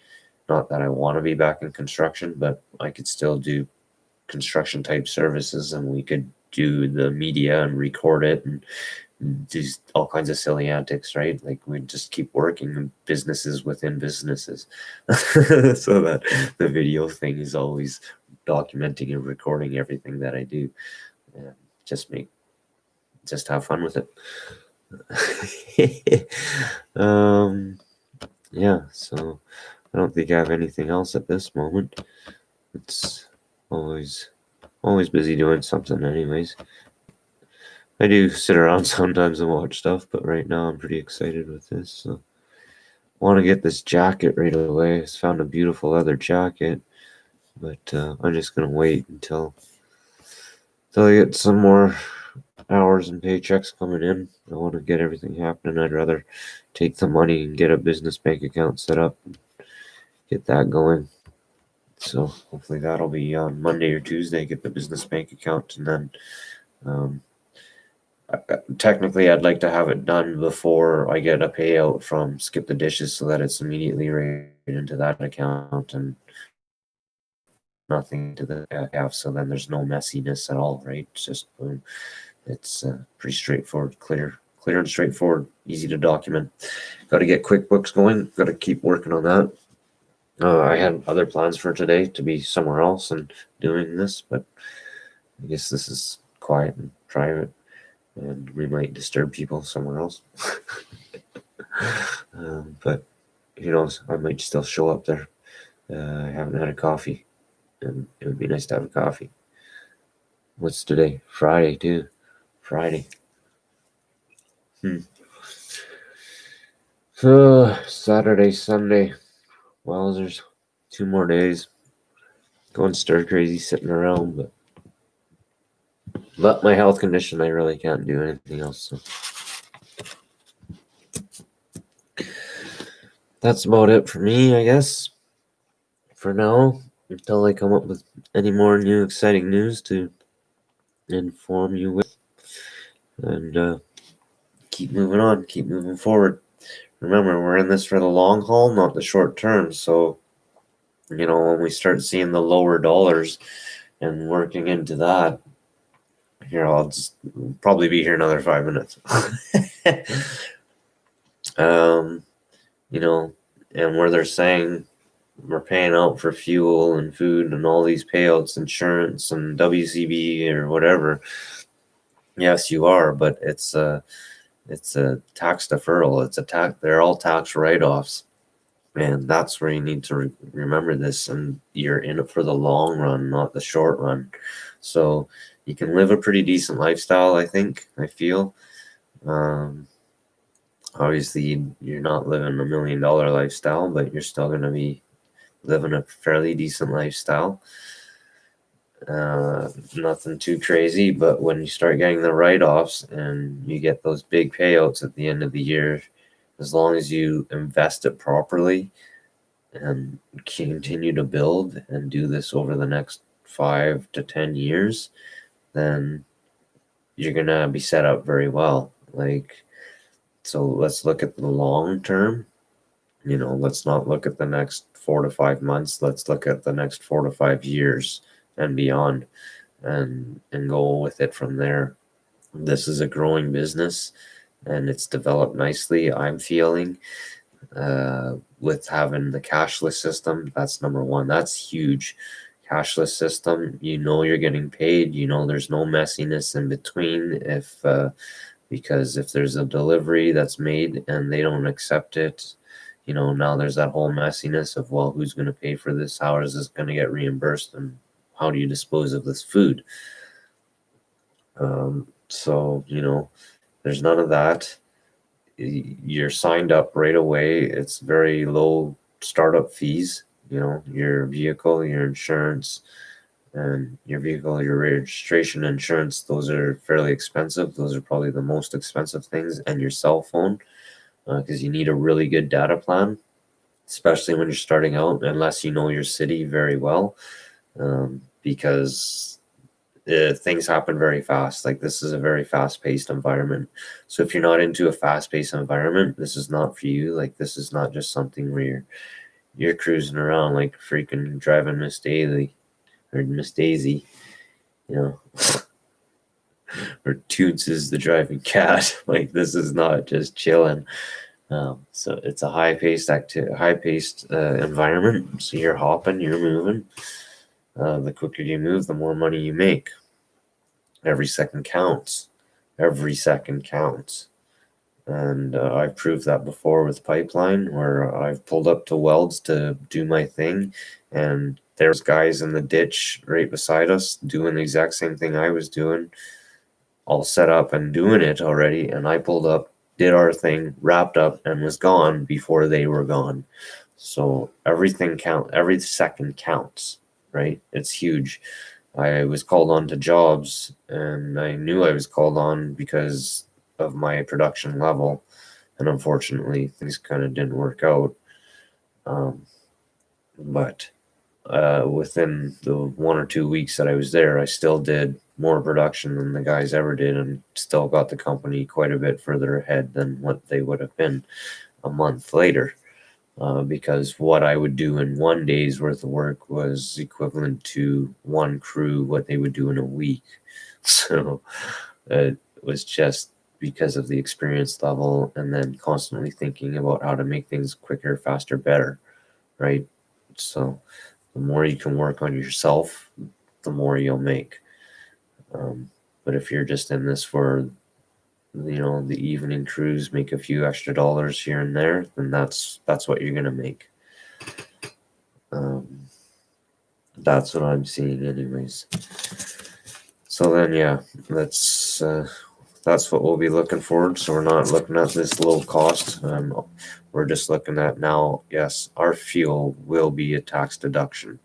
Not that I want to be back in construction, but I could still do construction type services, and we could do the media and record it and do all kinds of silly antics, right? Like we just keep working in businesses within businesses so that the video thing is always documenting and recording everything that I do, and just have fun with it. Yeah, so I don't think I have anything else at this moment. It's always busy doing something anyways. I do sit around sometimes and watch stuff, but right now I'm pretty excited with this. So I want to get this jacket right away. I found a beautiful leather jacket, but I'm just going to wait until I get some more hours and paychecks coming in. I want to get everything happening. I'd rather take the money and get a business bank account set up and get that going. So hopefully that'll be on Monday or Tuesday, get the business bank account, and then technically I'd like to have it done before I get a payout from Skip the Dishes, so that it's immediately right into that account and nothing to the account, so then there's no messiness at all, right? It's just boom. It's pretty straightforward, clear and straightforward, easy to document. Got to get QuickBooks going, got to keep working on that. I had other plans for today to be somewhere else and doing this, but I guess this is quiet and private, and we might disturb people somewhere else. But who knows? I might still show up there. I haven't had a coffee, and it would be nice to have a coffee. What's today? Friday, too. Friday. Saturday, Sunday. Well, there's 2 more days. Going stir crazy sitting around, but my health condition, I really can't do anything else. So that's about it for me, I guess. For now, until I come up with any more new exciting news to inform you with, and keep moving on, keep moving forward. Remember, we're in this for the long haul, not the short term. So, when we start seeing the lower dollars and working into that, here, I'll just probably be here another 5 minutes. And where they're saying we're paying out for fuel and food and all these payouts, insurance and WCB or whatever. Yes, you are, but it's a tax deferral. It's a tax. They're all tax write-offs, and that's where you need to remember this. And you're in it for the long run, not the short run. So you can live a pretty decent lifestyle. I feel. Obviously, you're not living a $1 million lifestyle, but you're still going to be living a fairly decent lifestyle. Nothing too crazy, but when you start getting the write-offs and you get those big payouts at the end of the year, as long as you invest it properly and continue to build and do this over the next 5 to 10 years, then you're going to be set up very well. So let's look at the long term. Let's not look at the next 4 to 5 months. Let's look at the next 4 to 5 years and beyond, and go with it from there. This is a growing business, and it's developed nicely, I'm feeling, with having the cashless system. That's number one. That's huge. Cashless system, you're getting paid, there's no messiness in between because if there's a delivery that's made and they don't accept it, now there's that whole messiness of, well, who's going to pay for this? How is this going to get reimbursed? And how do you dispose of this food? So, there's none of that. You're signed up right away. It's very low startup fees. Your vehicle, your insurance, and your registration insurance, those are fairly expensive. Those are probably the most expensive things, and your cell phone, because you need a really good data plan, especially when you're starting out, unless you know your city very well, because things happen very fast. Like, this is a very fast-paced environment. So if you're not into a fast-paced environment, this is not for you. Like, this is not just something where you're cruising around like freaking driving Miss Daisy, or Miss Daisy, or Toots is the driving cat. Like, this is not just chilling. So it's a high-paced environment. So you're hopping, you're moving. The quicker you move, the more money you make. Every second counts. Every second counts. And I've proved that before with Pipeline, where I've pulled up to welds to do my thing, and there's guys in the ditch right beside us doing the exact same thing I was doing, all set up and doing it already, and I pulled up, did our thing, wrapped up, and was gone before they were gone. So everything counts. Every second counts, right? It's huge. I was called on to jobs, and I knew I was called on because of my production level, and unfortunately things kind of didn't work out. But within the 1 or 2 weeks that I was there, I still did more production than the guys ever did, and still got the company quite a bit further ahead than what they would have been a month later. Because what I would do in 1 day's worth of work was equivalent to one crew what they would do in a week. So it was just because of the experience level, and then constantly thinking about how to make things quicker, faster, better, right? So the more you can work on yourself, the more you'll make. But if you're just in this for the evening crews make a few extra dollars here and there, then that's what you're gonna make. That's what I'm seeing anyways. So then, yeah, that's what we'll be looking forward. So we're not looking at this low cost. We're just looking at now, yes, our fuel will be a tax deduction.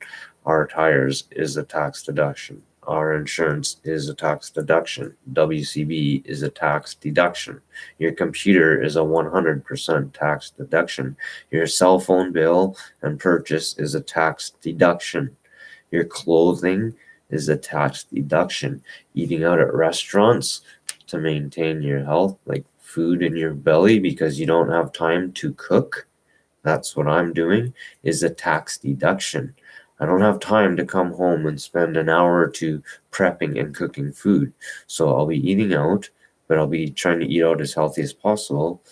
Our tires is a tax deduction. Our insurance is a tax deduction. WCB is a tax deduction. Your computer is a 100% tax deduction. Your cell phone bill and purchase is a tax deduction. Your clothing is a tax deduction. Eating out at restaurants to maintain your health, like food in your belly because you don't have time to cook, that's what I'm doing, is a tax deduction. I don't have time to come home and spend an hour or two prepping and cooking food. So I'll be eating out, but I'll be trying to eat out as healthy as possible.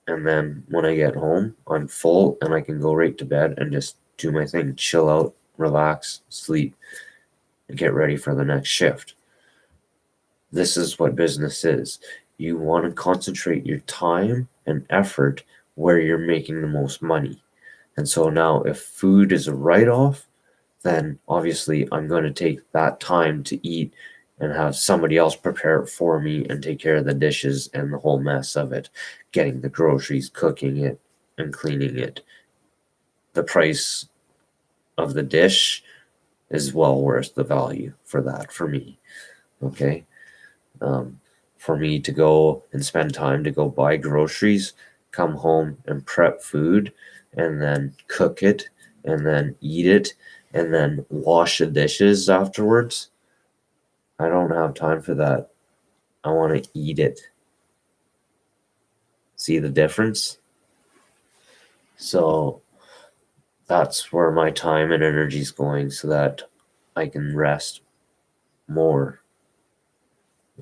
And then when I get home, I'm full and I can go right to bed and just do my thing, chill out, relax, sleep, and get ready for the next shift. This is what business is. You want to concentrate your time and effort where you're making the most money. And so now if food is a write-off, then obviously I'm going to take that time to eat and have somebody else prepare it for me and take care of the dishes and the whole mess of it, getting the groceries, cooking it, and cleaning it. The price of the dish is well worth the value for that for me. Okay. For me to go and spend time to go buy groceries, come home and prep food, and then cook it, and then eat it, and then wash the dishes afterwards. I don't have time for that. I want to eat it. See the difference? So that's where my time and energy is going so that I can rest more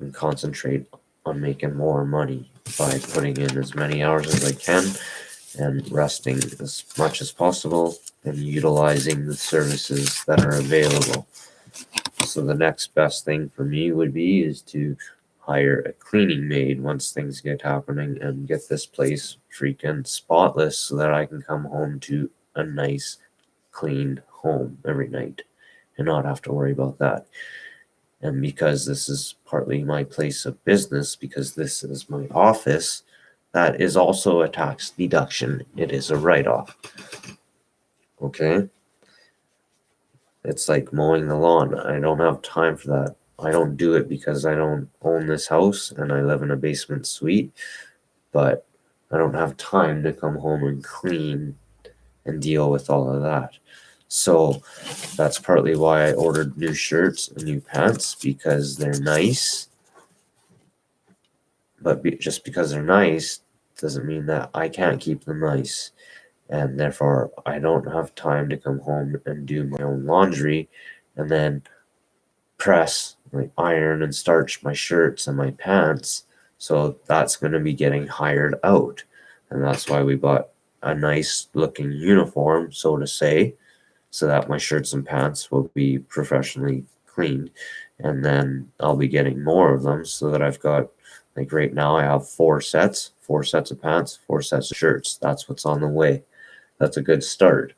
and concentrate on making more money by putting in as many hours as I can and resting as much as possible and utilizing the services that are available. So the next best thing for me would be is to hire a cleaning maid once things get happening and get this place freaking spotless so that I can come home to a nice clean home every night and not have to worry about that. And because this is partly my place of business, because this is my office, that is also a tax deduction. It is a write-off. Okay? It's like mowing the lawn. I don't have time for that. I don't do it because I don't own this house and I live in a basement suite, but I don't have time to come home and clean and deal with all of that. So that's partly why I ordered new shirts and new pants, because they're nice. But just because they're nice doesn't mean that I can't keep them nice. And therefore, I don't have time to come home and do my own laundry and then press, like iron and starch my shirts and my pants. So that's going to be getting hired out. And that's why we bought a nice looking uniform, so to say, so that my shirts and pants will be professionally cleaned. And then I'll be getting more of them so that I've got, like right now, I have 4 sets of pants, 4 sets of shirts. That's what's on the way. That's a good start.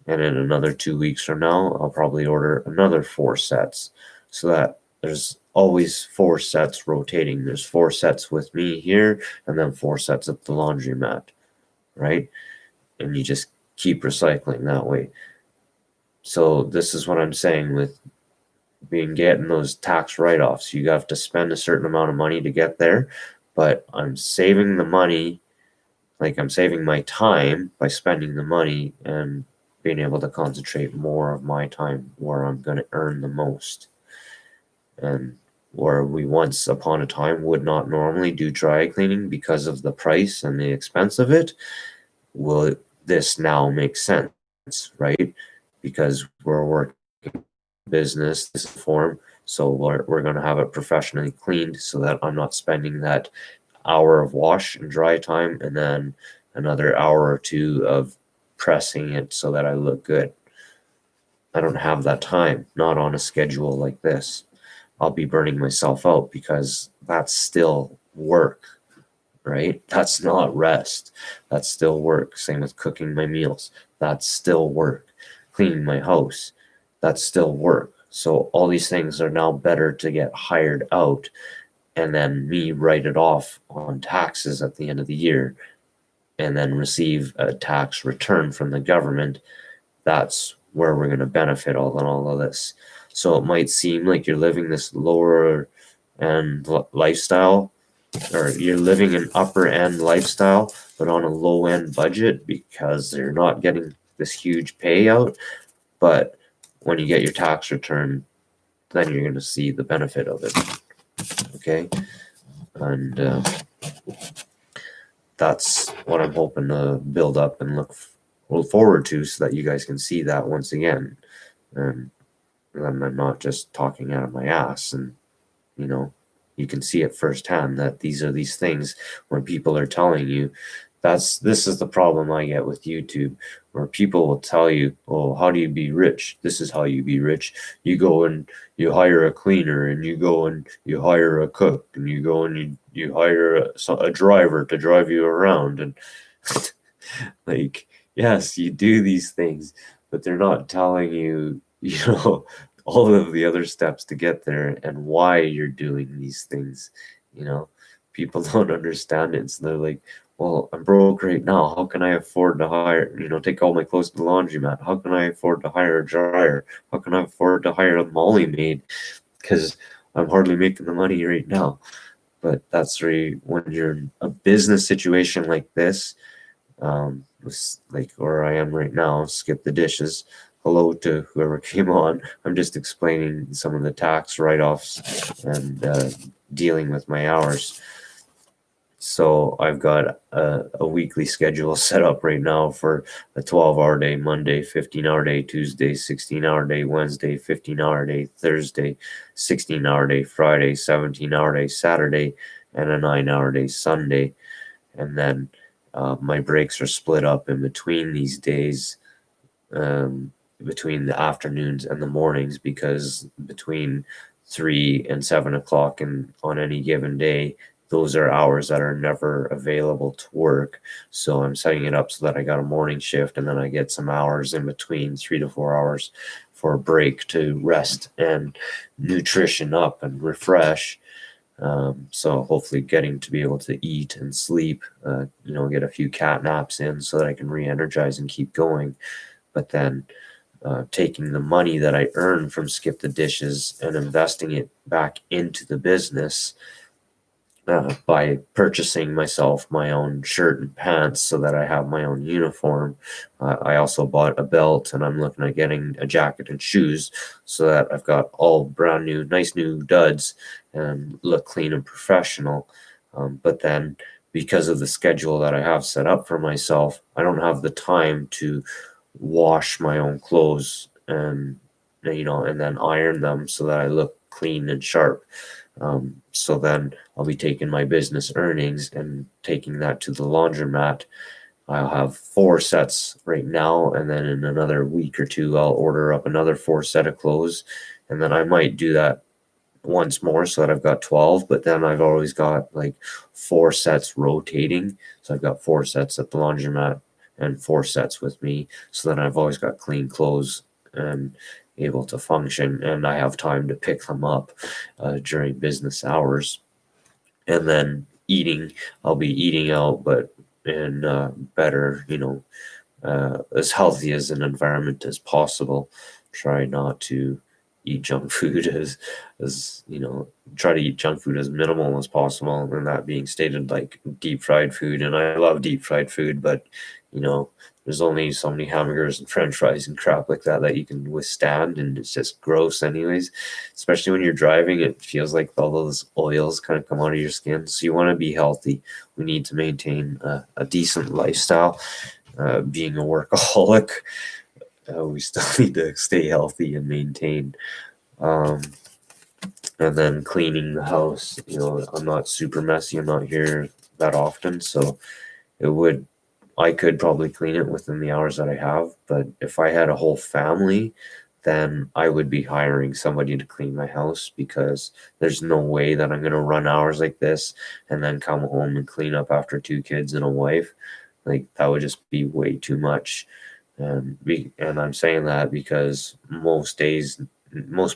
And in another 2 weeks from now, I'll probably order another 4 sets so that there's always 4 sets rotating. There's 4 sets with me here and then 4 sets at the laundromat, right? And you just keep recycling that way. So this is what I'm saying with getting those tax write-offs. You have to spend a certain amount of money to get there, but I'm saving the money, like I'm saving my time by spending the money and being able to concentrate more of my time where I'm going to earn the most. And where we once upon a time would not normally do dry cleaning because of the price and the expense of it, will this now make sense, right? Because we're working business this form, so we're going to have it professionally cleaned so that I'm not spending that hour of wash and dry time and then another hour or 2 of pressing it so that I look good. I don't have that time, not on a schedule like this. I'll be burning myself out because that's still work, right? That's not rest. That's still work. Same with cooking my meals. That's still work. Cleaning my house. That's still work. So all these things are now better to get hired out and then me write it off on taxes at the end of the year and then receive a tax return from the government. That's where we're going to benefit all of this. So it might seem like you're living this lower end lifestyle, or you're living an upper end lifestyle, but on a low end budget because they're not getting this huge payout. But when you get your tax return, then you're going to see the benefit of it. Okay. And that's what I'm hoping to build up and look forward to, so that you guys can see that once again. And then I'm not just talking out of my ass, and you can see it firsthand that these are these things when people are telling you. This is the problem I get with YouTube, where people will tell you, oh, how do you be rich? This is how you be rich. You go and you hire a cleaner, and you go and you hire a cook, and you go and you hire a driver to drive you around. And like, yes, you do these things, but they're not telling you, all of the other steps to get there and why you're doing these things. People don't understand it. So they're like, well, I'm broke right now. How can I afford to hire, take all my clothes to the laundromat? How can I afford to hire a dryer? How can I afford to hire a molly maid? Because I'm hardly making the money right now. But that's really, when you're in a business situation like this, like where I am right now, skip the dishes. Hello to whoever came on. I'm just explaining some of the tax write-offs and dealing with my hours. So I've got a weekly schedule set up right now for a 12-hour day Monday, 15-hour day Tuesday, 16-hour day Wednesday, 15-hour day Thursday, 16-hour day Friday, 17-hour day Saturday, and a 9-hour day Sunday. And then my breaks are split up in between these days, between the afternoons and the mornings, because between 3 and 7 o'clock on any given day, those are hours that are never available to work. So I'm setting it up so that I got a morning shift, and then I get some hours in between, 3 to 4 hours for a break to rest and nutrition up and refresh. So hopefully getting to be able to eat and sleep, get a few cat naps in so that I can re-energize and keep going. But then taking the money that I earn from Skip the Dishes and investing it back into the business, by purchasing myself my own shirt and pants so that I have my own uniform. I also bought a belt, and I'm looking at getting a jacket and shoes so that I've got all brand new, nice new duds and look clean and professional. But then, because of the schedule that I have set up for myself, I don't have the time to wash my own clothes and then iron them so that I look clean and sharp. So then I'll be taking my business earnings and taking that to the laundromat. I'll have 4 sets right now, and then in another week or two, I'll order up another 4 set of clothes. And then I might do that once more so that I've got 12, but then I've always got like 4 sets rotating. So I've got 4 sets at the laundromat and 4 sets with me. So then I've always got clean clothes and able to function, and I have time to pick them up during business hours. And then I'll be eating out, but in better, as healthy as an environment as possible. Try not to eat junk food try to eat junk food as minimal as possible, and that being stated, like deep fried food. And I love deep fried food, but there's only so many hamburgers and french fries and crap like that you can withstand, and it's just gross anyways. Especially when you're driving, it feels like all those oils kind of come out of your skin. So you want to be healthy. We need to maintain a decent lifestyle. Being a workaholic, we still need to stay healthy and maintain. And then cleaning the house, I'm not super messy. I'm not here that often, so I could probably clean it within the hours that I have. But if I had a whole family, then I would be hiring somebody to clean my house, because there's no way that I'm going to run hours like this and then come home and clean up after 2 kids and a wife. Like, that would just be way too much. And I'm saying that because most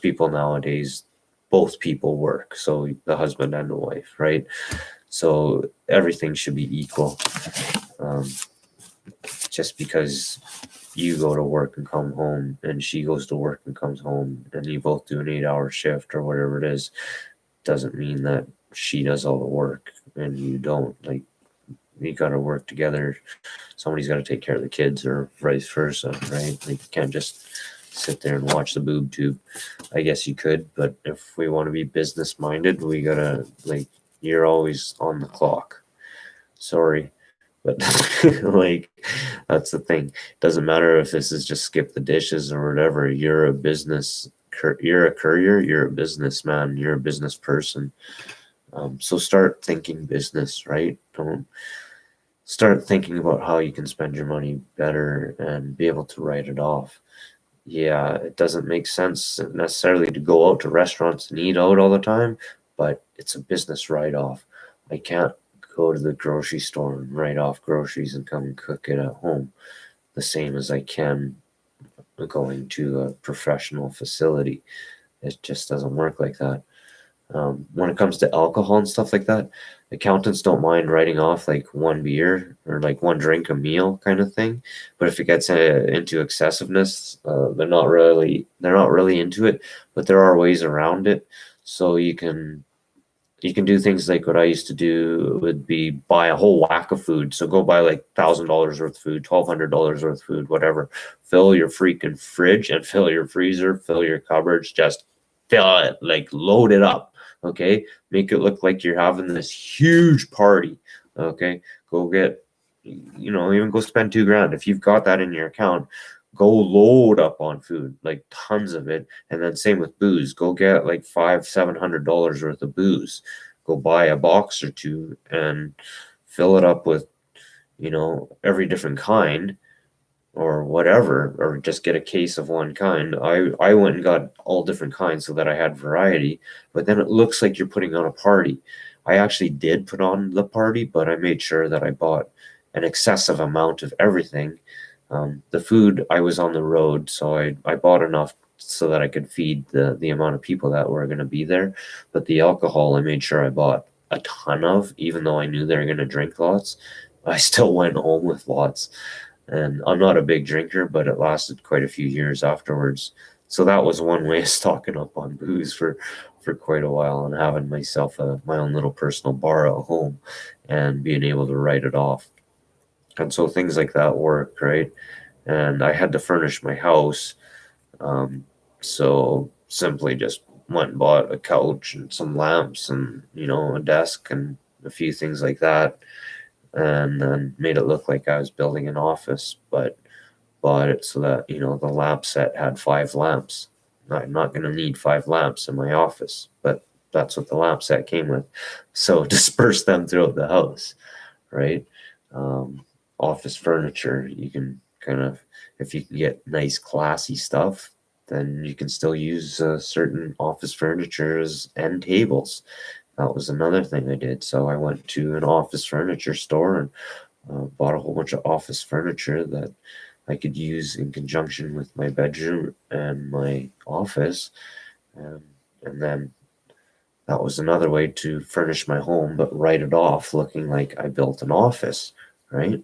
people nowadays, both people work. So the husband and the wife, right? So everything should be equal. Um, just because you go to work and come home and she goes to work and comes home and you both do an 8-hour shift or whatever it is, doesn't mean that she does all the work and you don't. Like, you got to work together. Somebody's got to take care of the kids, or vice versa, right? Like, you can't just sit there and watch the boob tube. I guess you could, but if we want to be business minded, we gotta, like, you're always on the clock. Sorry, but like, that's the thing. Doesn't matter if this is just skip the dishes or whatever. You're a you're a courier, you're a businessman, you're a business person. So start thinking business, right? Don't start thinking about how you can spend your money better and be able to write it off. Yeah, it doesn't make sense necessarily to go out to restaurants and eat out all the time, but it's a business write-off. I can't go to the grocery store and write off groceries and come and cook it at home the same as I can going to a professional facility. It just doesn't work like that. When it comes to alcohol and stuff like that, accountants don't mind writing off like 1 beer or like 1 drink a meal kind of thing. But if it gets into excessiveness, they're not really into it. But there are ways around it. So you can do things like what I used to do would be buy a whole whack of food. So go buy like $1,000 worth of food, $1,200 worth of food, whatever. Fill your freaking fridge and fill your freezer, fill your cupboards, just fill it, like load it up. Okay. Make it look like you're having this huge party. Okay. Go get, even go spend $2,000. If you've got that in your account, go load up on food, like tons of it. And then same with booze. Go get like $500-$700 worth of booze. Go buy a box or two and fill it up with, every different kind or whatever, or just get a case of one kind. I went and got all different kinds so that I had variety, but then it looks like you're putting on a party. I actually did put on the party, but I made sure that I bought an excessive amount of everything. The food, I was on the road, so I bought enough so that I could feed the amount of people that were going to be there. But the alcohol, I made sure I bought a ton of, even though I knew they were going to drink lots. I still went home with lots. And I'm not a big drinker, but it lasted quite a few years afterwards. So that was one way of stocking up on booze for quite a while, and having myself my own little personal bar at home and being able to write it off. And so things like that work, right? And I had to furnish my house. So simply just went and bought a couch and some lamps and, a desk and a few things like that. And then made it look like I was building an office, but bought it so that, the lamp set had 5 lamps. I'm not going to need 5 lamps in my office, but that's what the lamp set came with. So disperse them throughout the house, right? Office furniture, you can kind of, if you can get nice classy stuff, then you can still use certain office furnitures and tables. That was another thing I did. So I went to an office furniture store and bought a whole bunch of office furniture that I could use in conjunction with my bedroom and my office. And then that was another way to furnish my home, but write it off looking like I built an office, right?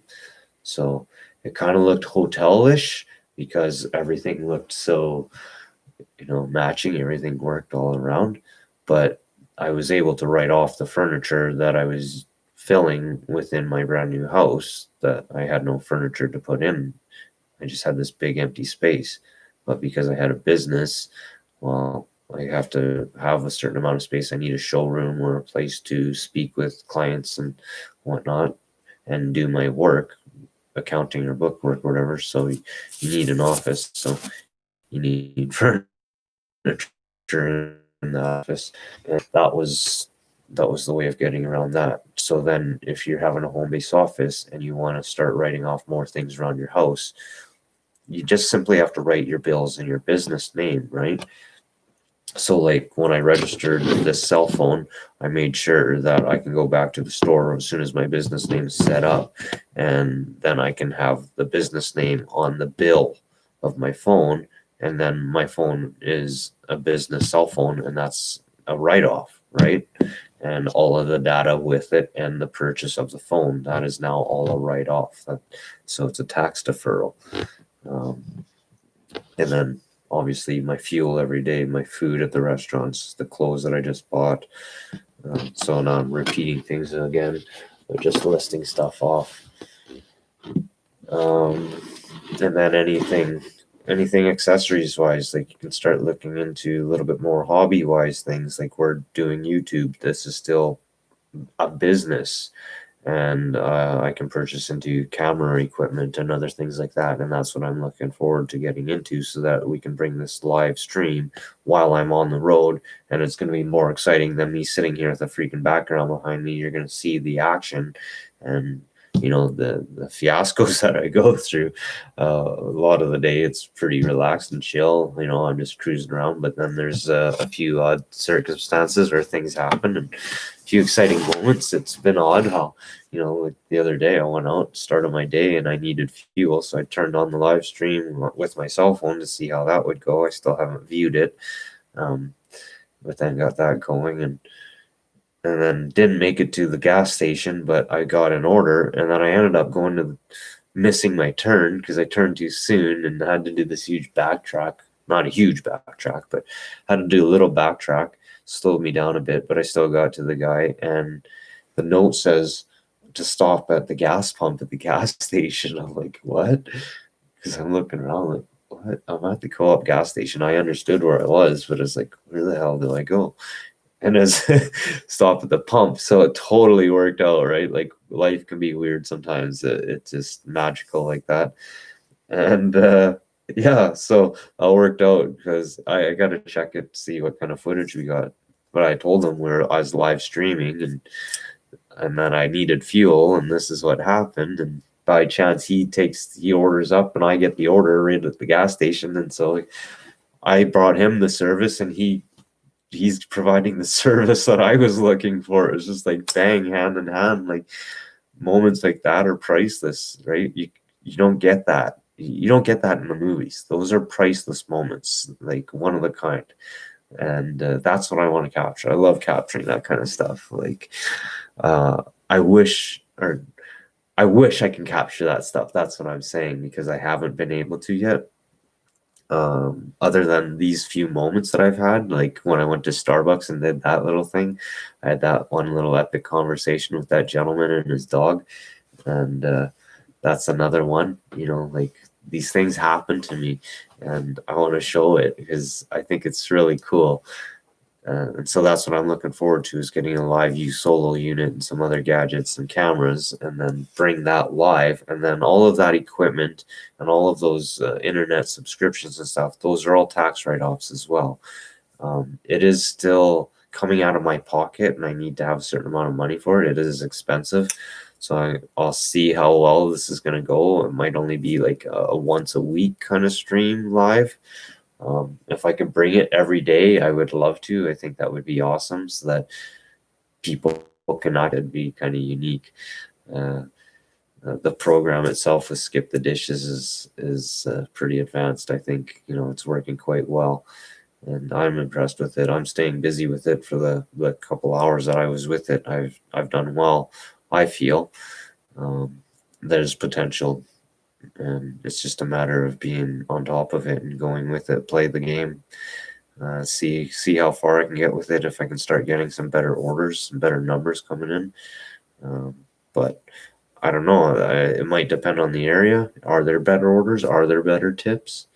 So it kind of looked hotel-ish because everything looked so, matching. Everything worked all around. But I was able to write off the furniture that I was filling within my brand new house, that I had no furniture to put in. I just had this big empty space. But because I had a business, well, I have to have a certain amount of space. I need a showroom or a place to speak with clients and whatnot and do my work, accounting or book work or whatever. So you need an office. So you need furniture in the office. And that was the way of getting around that. So then if you're having a home-based office and you want to start writing off more things around your house, you just simply have to write your bills in your business name, right? So like when I registered this cell phone, I made sure that I can go back to the store as soon as my business name is set up, and then I can have the business name on the bill of my phone, and then my phone is a business cell phone, and that's a write-off, right? And all of the data with it and the purchase of the phone, that is now all a write-off. So it's a tax deferral. And then obviously my fuel every day, my food at the restaurants, the clothes that I just bought. So now I'm repeating things again, but just listing stuff off. And then anything accessories wise, like you can start looking into a little bit more hobby wise things. Like we're doing YouTube. This is still a business, and I can purchase into camera equipment and other things like that. And that's what I'm looking forward to getting into, so that we can bring this live stream while I'm on the road. And it's going to be more exciting than me sitting here with a freaking background behind me. You're going to see the action and the fiascos that I go through. A lot of the day it's pretty relaxed and chill. I'm just cruising around, but then there's a few odd circumstances where things happen, and a few exciting moments. It's been odd how like the other day I went out, started my day, and I needed fuel, so I turned on the live stream with my cell phone to see how that would go. I still haven't viewed it, but then got that going, and then didn't make it to the gas station, but I got an order, and then I ended up missing my turn because I turned too soon and had to do this huge backtrack. Not a huge backtrack, but had to do a little backtrack. Slowed me down a bit, but I still got to the guy, and the note says to stop at the gas pump at the gas station. I'm like, what? Because I'm looking around like, what? I'm at the co-op gas station. I understood where I was, but it's like, where the hell do I go? And as stop at the pump. So it totally worked out, right? Like life can be weird sometimes. It's just magical like that. And yeah, so that worked out because I got to check it to see what kind of footage we got. But I told him I was live streaming, and then I needed fuel, and this is what happened. And by chance, he orders up, and I get the order right at the gas station. And so I brought him the service, and he's providing the service that I was looking for. It was just like bang, hand in hand. Like moments like that are priceless, right? You don't get that. You don't get that in the movies. Those are priceless moments, like one of a kind. And that's what I want to capture. I love capturing that kind of stuff. Like I wish I can capture that stuff. That's what I'm saying, because I haven't been able to yet. Other than these few moments that I've had, like when I went to Starbucks and did that little thing, I had that one little epic conversation with that gentleman and his dog, and that's another one. Like these things happen to me, and I want to show it because I think it's really cool. And so that's what I'm looking forward to, is getting a live view solo unit and some other gadgets and cameras, and then bring that live. And then all of that equipment and all of those internet subscriptions and stuff, those are all tax write-offs as well. It is still coming out of my pocket, and I need to have a certain amount of money for it. It is expensive. So I'll see how well this is going to go. It might only be like a once a week kind of stream live. If I could bring it every day, I would love to. I think that would be awesome, so that people cannot. It'd be kind of unique. The program itself with Skip the Dishes is pretty advanced. I think it's working quite well, and I'm impressed with it. I'm staying busy with it for the couple hours that I was with it. I've done well. I feel there's potential. And it's just a matter of being on top of it and going with it, play the game, see how far I can get with it, if I can start getting some better orders, some better numbers coming in. But I don't know. It might depend on the area. Are there better orders? Are there better tips?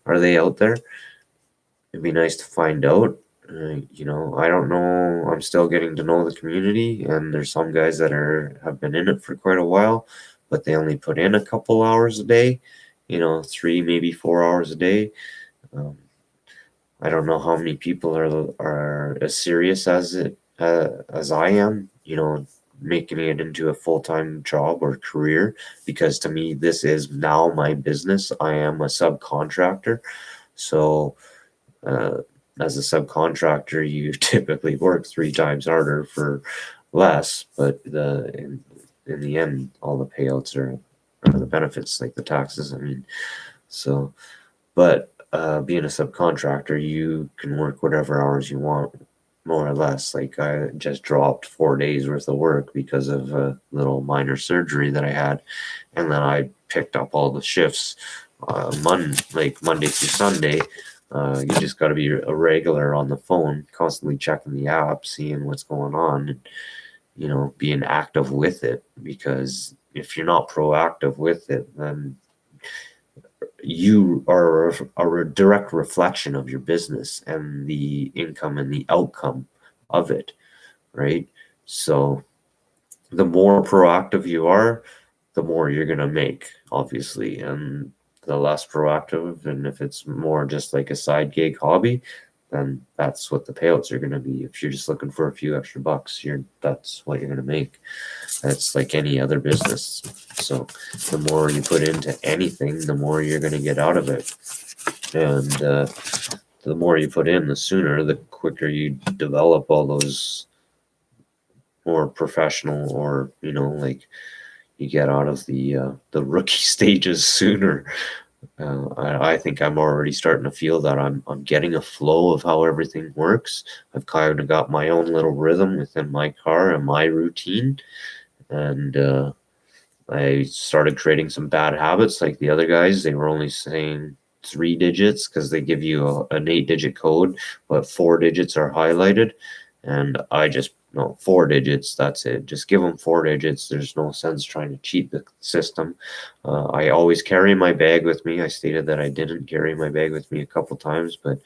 Are they out there? It'd be nice to find out. I don't know. I'm still getting to know the community, and there's some guys that have been in it for quite a while, but they only put in a couple hours a day, 3, maybe 4 hours a day. I don't know how many people are as serious as I am, making it into a full-time job or career, because to me this is now my business. I am a subcontractor, so as a subcontractor you typically work 3 times harder for less, but in the end all the payouts are the benefits, like the taxes, I mean. So but being a subcontractor, you can work whatever hours you want, more or less. Like I just dropped 4 days worth of work because of a little minor surgery that I had, and then I picked up all the shifts, like Monday through Sunday. You just got to be a regular on the phone, constantly checking the app, seeing what's going on, and being active with it. Because if you're not proactive with it, then you are a direct reflection of your business and the income and the outcome of it, right? So the more proactive you are, the more you're going to make, obviously. And the less proactive, and if it's more just like a side gig hobby, then that's what the payouts are going to be. If you're just looking for a few extra bucks, that's what you're going to make. That's like any other business. So the more you put into anything, the more you're going to get out of it. And the more you put in, the sooner, the quicker you develop all those more professional, or like you get out of the rookie stages sooner. I think I'm already starting to feel that I'm getting a flow of how everything works. I've kind of got my own little rhythm within my car and my routine, and I started creating some bad habits like the other guys. They were only saying 3 digits because they give you an 8-digit code, but 4 digits are highlighted. And I just, no, 4 digits, that's it. Just give them 4 digits. There's no sense trying to cheat the system. I always carry my bag with me. I stated that I didn't carry my bag with me a couple times, but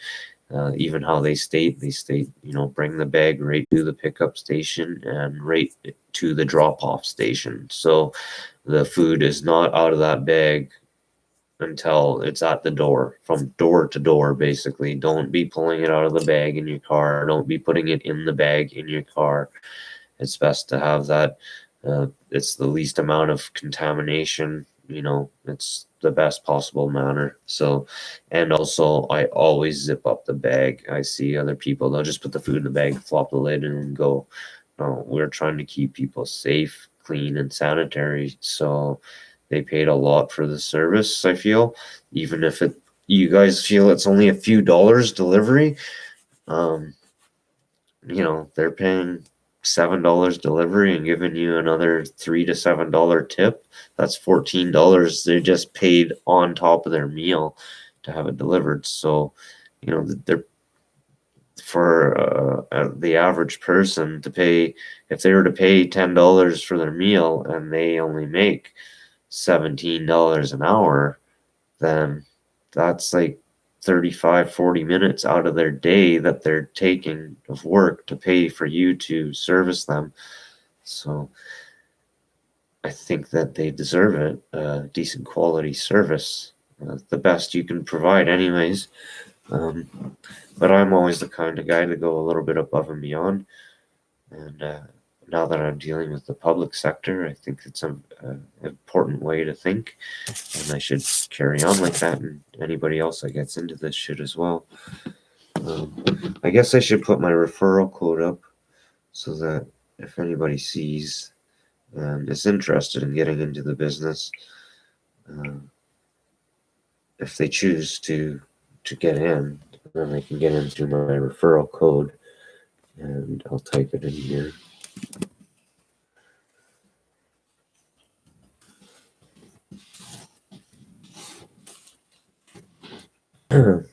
even how they state, bring the bag right to the pickup station and right to the drop-off station. So the food is not out of that bag until it's at the door, from door to door, basically. Don't be pulling it out of the bag in your car. Don't be putting it in the bag in your car. It's best to have that. It's the least amount of contamination. It's the best possible manner. So, and also I always zip up the bag. I see other people, they'll just put the food in the bag, flop the lid, and go. No, we're trying to keep people safe, clean, and sanitary. So they paid a lot for the service, I feel. Even if you guys feel it's only a few dollars delivery, um, they're paying $7 delivery and giving you another $3 to $7 tip. That's $14 they just paid on top of their meal to have it delivered. So, they're, for the average person to pay, if they were to pay $10 for their meal and they only make $17 an hour, then that's like 35-40 minutes out of their day that they're taking of work to pay for you to service them. So I think that they deserve it, decent quality service, the best you can provide anyways. But I'm always the kind of guy to go a little bit above and beyond. And now that I'm dealing with the public sector, I think it's an important way to think, and I should carry on like that. And anybody else that gets into this should as well. I guess I should put my referral code up so that if anybody sees and is interested in getting into the business, if they choose to get in, then they can get into my referral code, and I'll type it in here.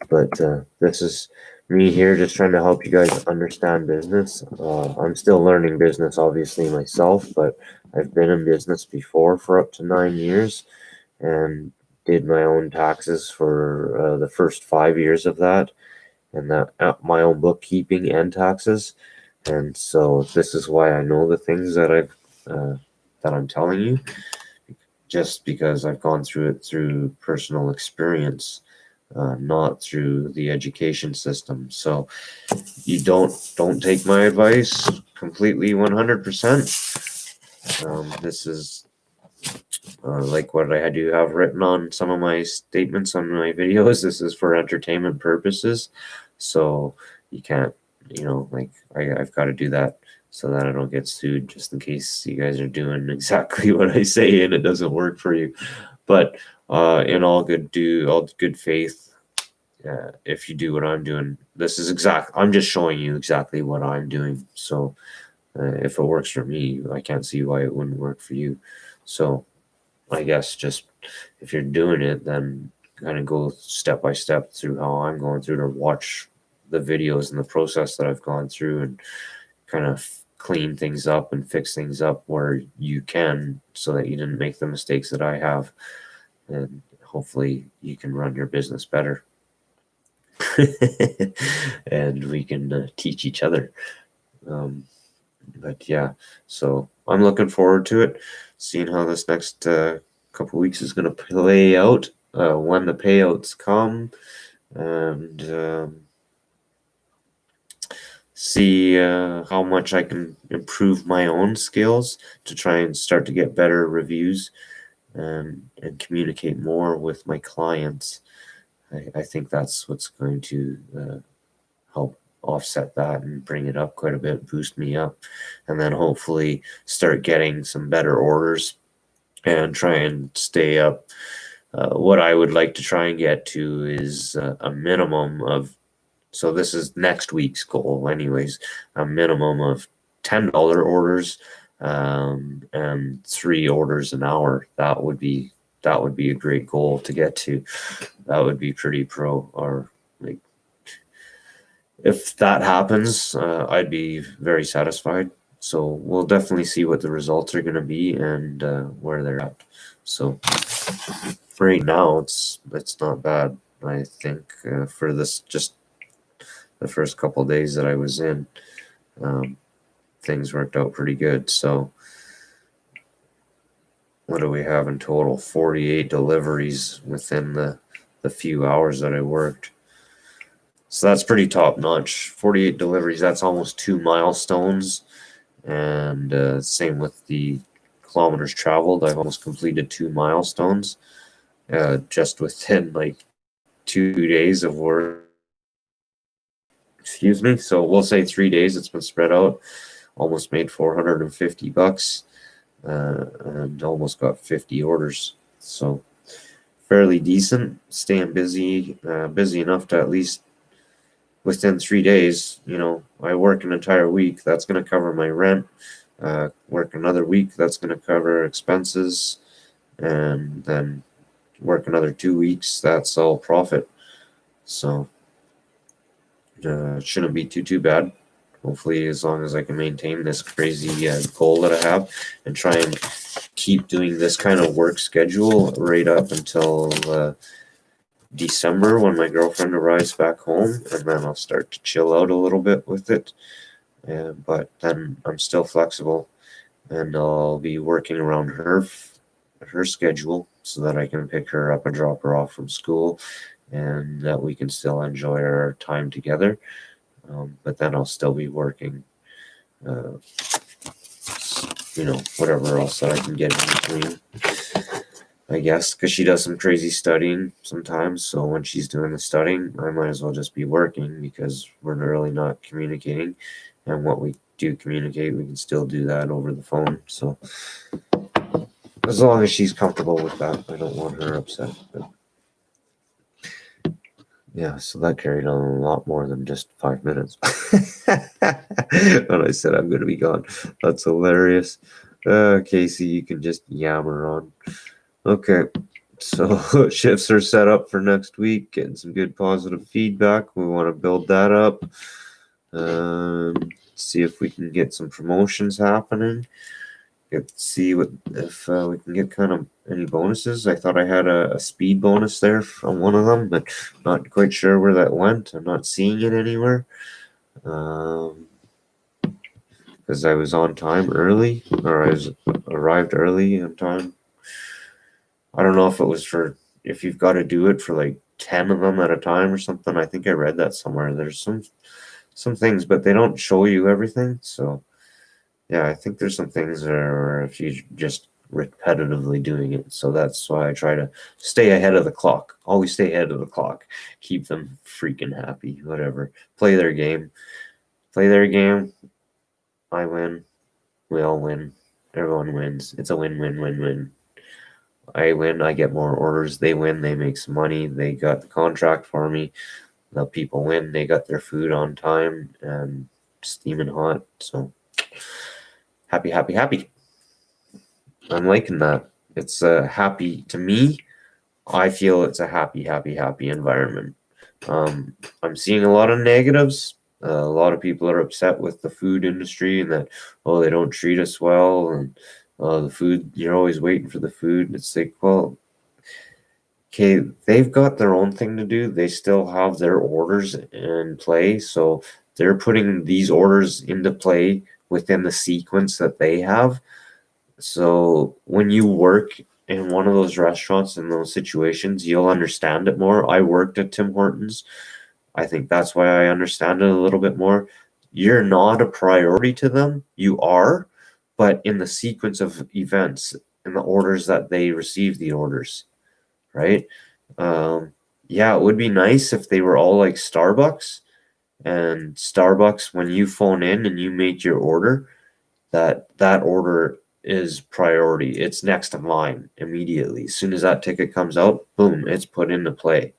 But this is me here just trying to help you guys understand business. I'm still learning business, obviously, myself, but I've been in business before for up to 9 years and did my own taxes for the first 5 years of that, and that my own bookkeeping and taxes. And so this is why I know the things that I'm telling you, just because I've gone through it through personal experience. Not through the education system. So you don't take my advice completely 100%, This is like what I do have written on some of my statements on my videos. This is for entertainment purposes, so you can't, like I've got to do that so that I don't get sued, just in case you guys are doing exactly what I say and it doesn't work for you. But in all good faith, if you do what I'm doing, I'm just showing you exactly what I'm doing. So if it works for me, I can't see why it wouldn't work for you. So I guess just if you're doing it, then kind of go step by step through how I'm going through, to watch the videos and the process that I've gone through, and kind of clean things up and fix things up where you can, so that you didn't make the mistakes that I have, and hopefully you can run your business better. And we can teach each other. But yeah, so I'm looking forward to it, seeing how this next couple weeks is going to play out, when the payouts come, and see how much I can improve my own skills to try and start to get better reviews, and communicate more with my clients. I think that's what's going to help offset that and bring it up quite a bit, boost me up, and then hopefully start getting some better orders and try and stay up. What I would like to try and get to is a minimum of, so this is next week's goal anyways, a minimum of $10 orders, and 3 orders an hour. That would be a great goal to get to. That would be pretty pro, or like, if that happens, I'd be very satisfied. So we'll definitely see what the results are going to be, and where they're at. So right now, it's not bad. I think for this, just the first couple of days that I was in, things worked out pretty good. So what do we have in total? 48 deliveries within the few hours that I worked. So that's pretty top notch. 48 deliveries, that's almost 2 milestones. And same with the kilometers traveled. I've almost completed 2 milestones just within like 2 days of work. Excuse me. So we'll say 3 days. It's been spread out. Almost made $450, and almost got 50 orders. So fairly decent. Staying busy, busy enough to at least within 3 days, I work an entire week. That's going to cover my rent. Work another week. That's going to cover expenses, and then work another 2 weeks. That's all profit. So it shouldn't be too bad. Hopefully, as long as I can maintain this crazy goal that I have, and try and keep doing this kind of work schedule right up until December, when my girlfriend arrives back home, and then I'll start to chill out a little bit with it. But then I'm still flexible, and I'll be working around her schedule, so that I can pick her up and drop her off from school, and that we can still enjoy our time together. But then I'll still be working, whatever else that I can get in between, I guess, because she does some crazy studying sometimes. So when she's doing the studying, I might as well just be working, because we're really not communicating. And what we do communicate, we can still do that over the phone. So as long as she's comfortable with that, I don't want her upset. But yeah, so that carried on a lot more than just 5 minutes. When I said I'm going to be gone. That's hilarious. Casey, you can just yammer on. Okay, so shifts are set up for next week, getting some good positive feedback. We want to build that up. See if we can get some promotions happening. See if we can get kind of any bonuses. I thought I had a speed bonus there from one of them, but not quite sure where that went. I'm not seeing it anywhere. Because I was on time early, or I arrived early on time. I don't know if it was if you've got to do it for like 10 of them at a time or something. I think I read that somewhere. There's some things, but they don't show you everything. So Yeah, I think there's some things where if you just repetitively doing it, so that's why I try to stay ahead of the clock. Always stay ahead of the clock. Keep them freaking happy. Whatever. Play their game. Play their game. I win. We all win. Everyone wins. It's a win-win-win-win. I win. I get more orders. They win. They make some money. They got the contract for me. The people win. They got their food on time and steaming hot. So happy, happy, happy. I'm liking that. It's a happy to me. I feel it's a happy, happy, happy environment. I'm seeing a lot of negatives. A lot of people are upset with the food industry and that, oh, they don't treat us well, and the food, you're always waiting for the food. It's like, well, okay, they've got their own thing to do. They still have their orders in play, so they're putting these orders into play within the sequence that they have. So when you work in one of those restaurants in those situations, you'll understand it more. I worked at Tim Hortons. I think that's why I understand it a little bit more. You're not a priority to them. You are, but in the sequence of events, in the orders that they receive the orders, right? Um, yeah, it would be nice if they were all like Starbucks, and Starbucks, when you phone in and you make your order, that order is priority. It's next in line immediately. As soon as that ticket comes out, boom, it's put into play,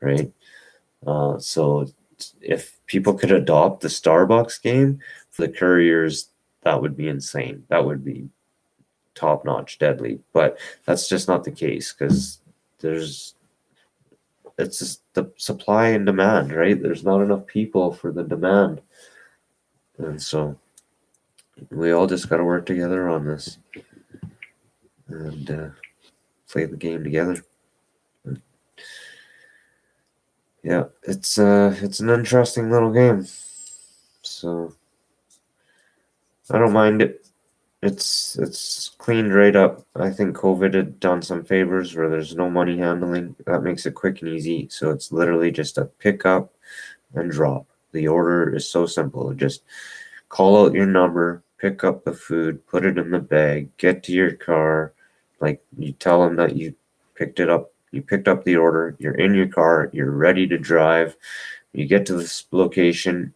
right? So if people could adopt the Starbucks game for the couriers, that would be insane. That would be top notch, deadly. But that's just not the case because there's it's just the supply and demand, right? There's not enough people for the demand, and so we all just got to work together on this and play the game together. Yeah, it's an interesting little game. So I don't mind it. It's cleaned right up. I think COVID had done some favors where there's no money handling. That makes it quick and easy. So it's literally just a pick up and drop. The order is so simple. Just call out your number, pick up the food, put it in the bag, get to your car. Like you tell them that you picked up the order, you're in your car, you're ready to drive. You get to this location,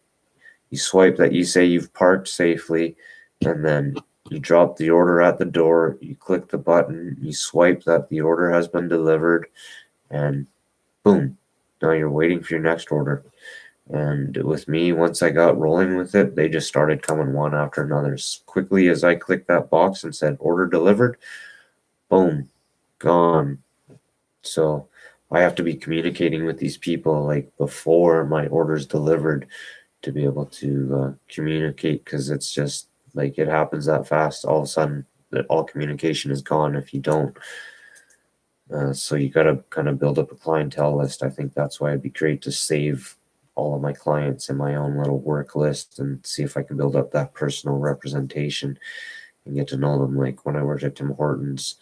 you swipe that you say you've parked safely, and then you drop the order at the door, you click the button, you swipe that the order has been delivered, and boom, now you're waiting for your next order. And with me, once I got rolling with it, they just started coming one after another. As quickly as I clicked that box and said order delivered, boom, gone. So I have to be communicating with these people like before my order's delivered to be able to communicate, because it's just like it happens that fast. All of a sudden, that all communication is gone if you don't. So you got to kind of build up a clientele list. I think that's why it'd be great to save all of my clients in my own little work list and see if I can build up that personal representation and get to know them. Like when I worked at Tim Hortons,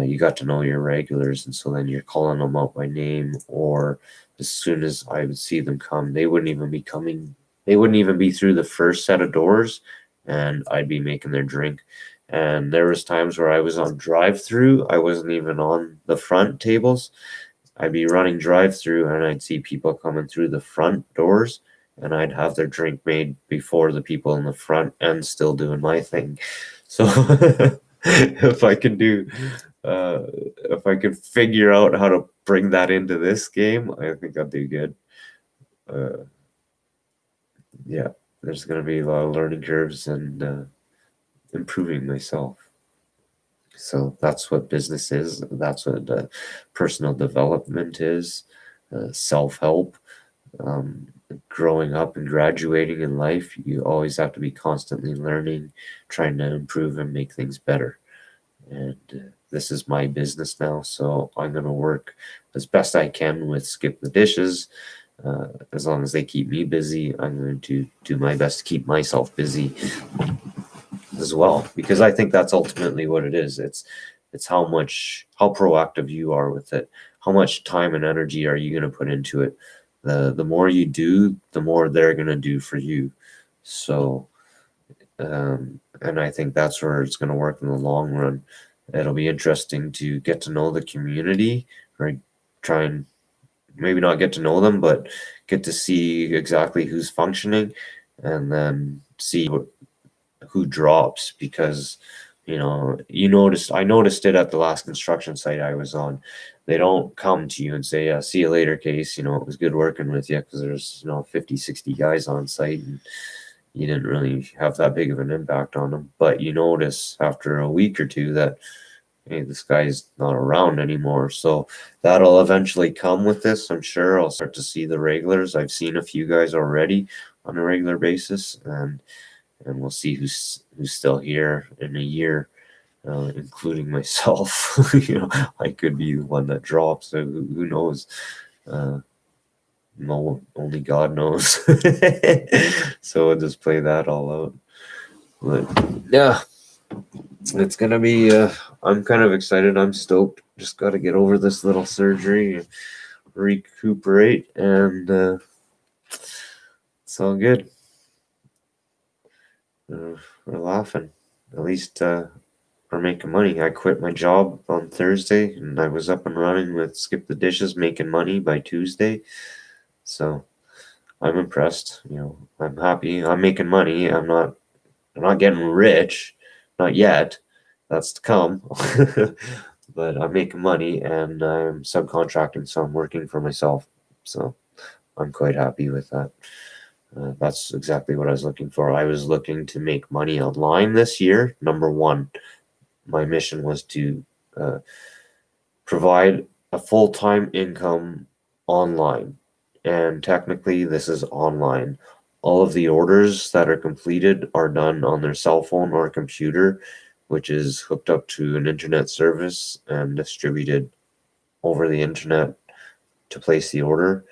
you got to know your regulars, and so then you're calling them out by name, or as soon as I would see them come, they wouldn't even be coming. They wouldn't even be through the first set of doors, and I'd be making their drink. And there was times where I was on drive-through. I wasn't even on the front tables. I'd be running drive-through, and I'd see people coming through the front doors, and I'd have their drink made before the people in the front, and still doing my thing. So if I can do, if I could figure out how to bring that into this game, I think I'll do good. Uh, yeah, there's going to be a lot of learning curves and improving myself. So that's what business is. That's what personal development is. Self-help. Um, Growing up and graduating in life, you always have to be constantly learning, trying to improve and make things better. And this is my business now, so I'm going to work as best I can with skip the dishes. As long as they keep me busy, I'm going to do my best to keep myself busy as well, because I think that's ultimately what it is. It's how proactive you are with it. How much time and energy are you going to put into it? The more you do, the more they're going to do for you. So And I think that's where it's going to work in the long run. It'll be interesting to get to know the community, or try and maybe not get to know them, but get to see exactly who's functioning, and then see who drops. Because I noticed it at the last construction site I was on. They don't come to you and say, yeah, see you later, Case, it was good working with you, because there's 50, 60 guys on site, and you didn't really have that big of an impact on them. But you notice after a week or two that, hey, this guy's not around anymore. So that'll eventually come with this. I'm sure I'll start to see the regulars. I've seen a few guys already on a regular basis, and we'll see who's still here in a year, including myself. I could be the one that drops. So who knows? No, only God knows. So we'll just play that all out. But yeah, it's gonna be. I'm kind of excited. I'm stoked. Just got to get over this little surgery, and recuperate, and it's all good. We're laughing. At least we're making money. I quit my job on Thursday, and I was up and running with Skip the Dishes, making money by Tuesday. So I'm impressed. I'm happy. I'm making money. I'm not getting rich, not yet. That's to come. But I'm making money, and I'm subcontracting, so I'm working for myself. So I'm quite happy with that. That's exactly what I was looking for. I was looking to make money online this year. Number one, my mission was to provide a full-time income online. And technically, this is online. All of the orders that are completed are done on their cell phone or computer, which is hooked up to an internet service and distributed over the internet to place the order.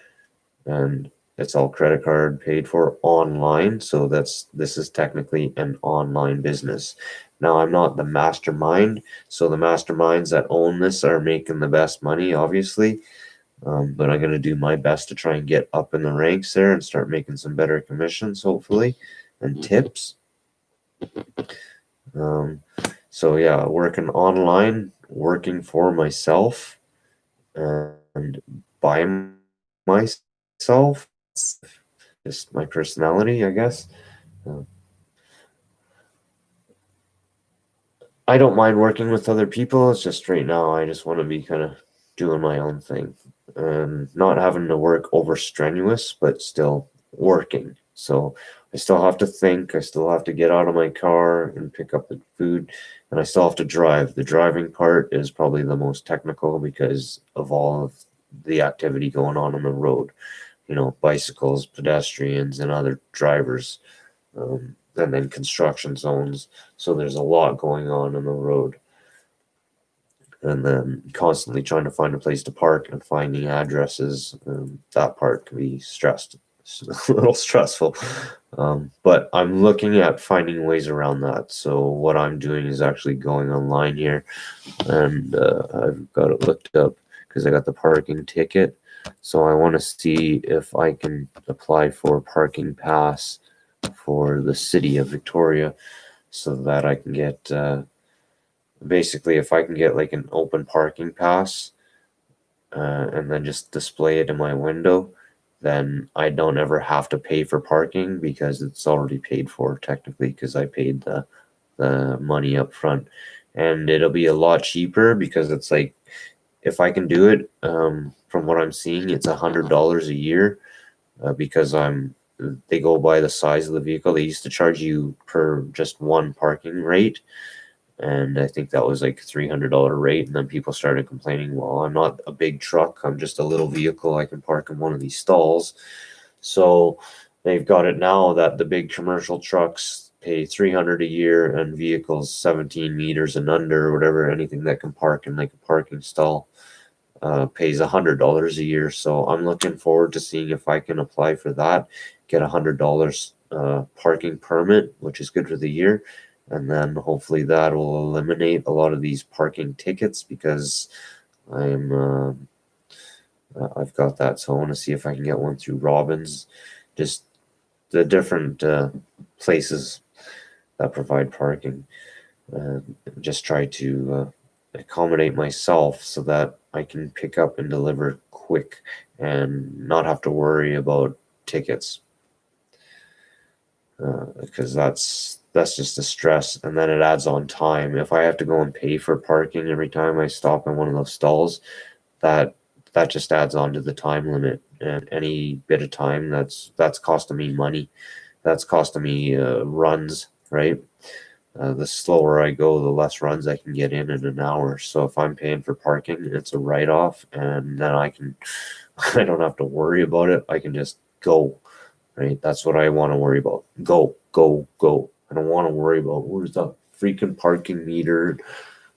And it's all credit card paid for online. So this is technically an online business. Now, I'm not the mastermind, so the masterminds that own this are making the best money, obviously. But I'm going to do my best to try and get up in the ranks there and start making some better commissions, hopefully, and tips. So yeah, working online, working for myself, and by myself. It's just my personality, I guess. I don't mind working with other people. It's just right now I just want to be kind of doing my own thing, and not having to work over strenuous, but still working. So I still have to think. I still have to get out of my car and pick up the food, and I still have to drive. The driving part is probably the most technical because of all of the activity going on the road. Bicycles, pedestrians, and other drivers. And then construction zones. So there's a lot going on the road. And then constantly trying to find a place to park and finding addresses. That part can be stressed. It's a little stressful. But I'm looking at finding ways around that. So what I'm doing is actually going online here, and I've got it looked up because I got the parking ticket. So I want to see if I can apply for a parking pass for the city of Victoria, so that I can get basically, if I can get like an open parking pass, and then just display it in my window, then I don't ever have to pay for parking because it's already paid for technically, because I paid the money up front. And it'll be a lot cheaper because it's like, if I can do it, from what I'm seeing, it's $100 a year, because they go by the size of the vehicle. They used to charge you per just one parking rate, and I think that was like $300 rate. And then people started complaining, well, I'm not a big truck, I'm just a little vehicle, I can park in one of these stalls. So they've got it now that the big commercial trucks pay $300 a year, and vehicles 17 meters and under, or whatever, anything that can park in like a parking stall, pays $100 a year. So I'm looking forward to seeing if I can apply for that, get $100 parking permit, which is good for the year. And then hopefully that will eliminate a lot of these parking tickets, because I've got that. So I want to see if I can get one through Robbins, just the different places. that provide parking. Just try to accommodate myself so that I can pick up and deliver quick and not have to worry about tickets, because that's just a stress, and then it adds on time. If I have to go and pay for parking every time I stop in one of those stalls, that just adds on to the time limit, and any bit of time that's costing me money, that's costing me runs, right? The slower I go, the less runs I can get in an hour. So if I'm paying for parking, it's a write-off, and then I don't have to worry about it. I can just go, right? That's what I want to worry about. Go, go, go. I don't want to worry about where's the freaking parking meter.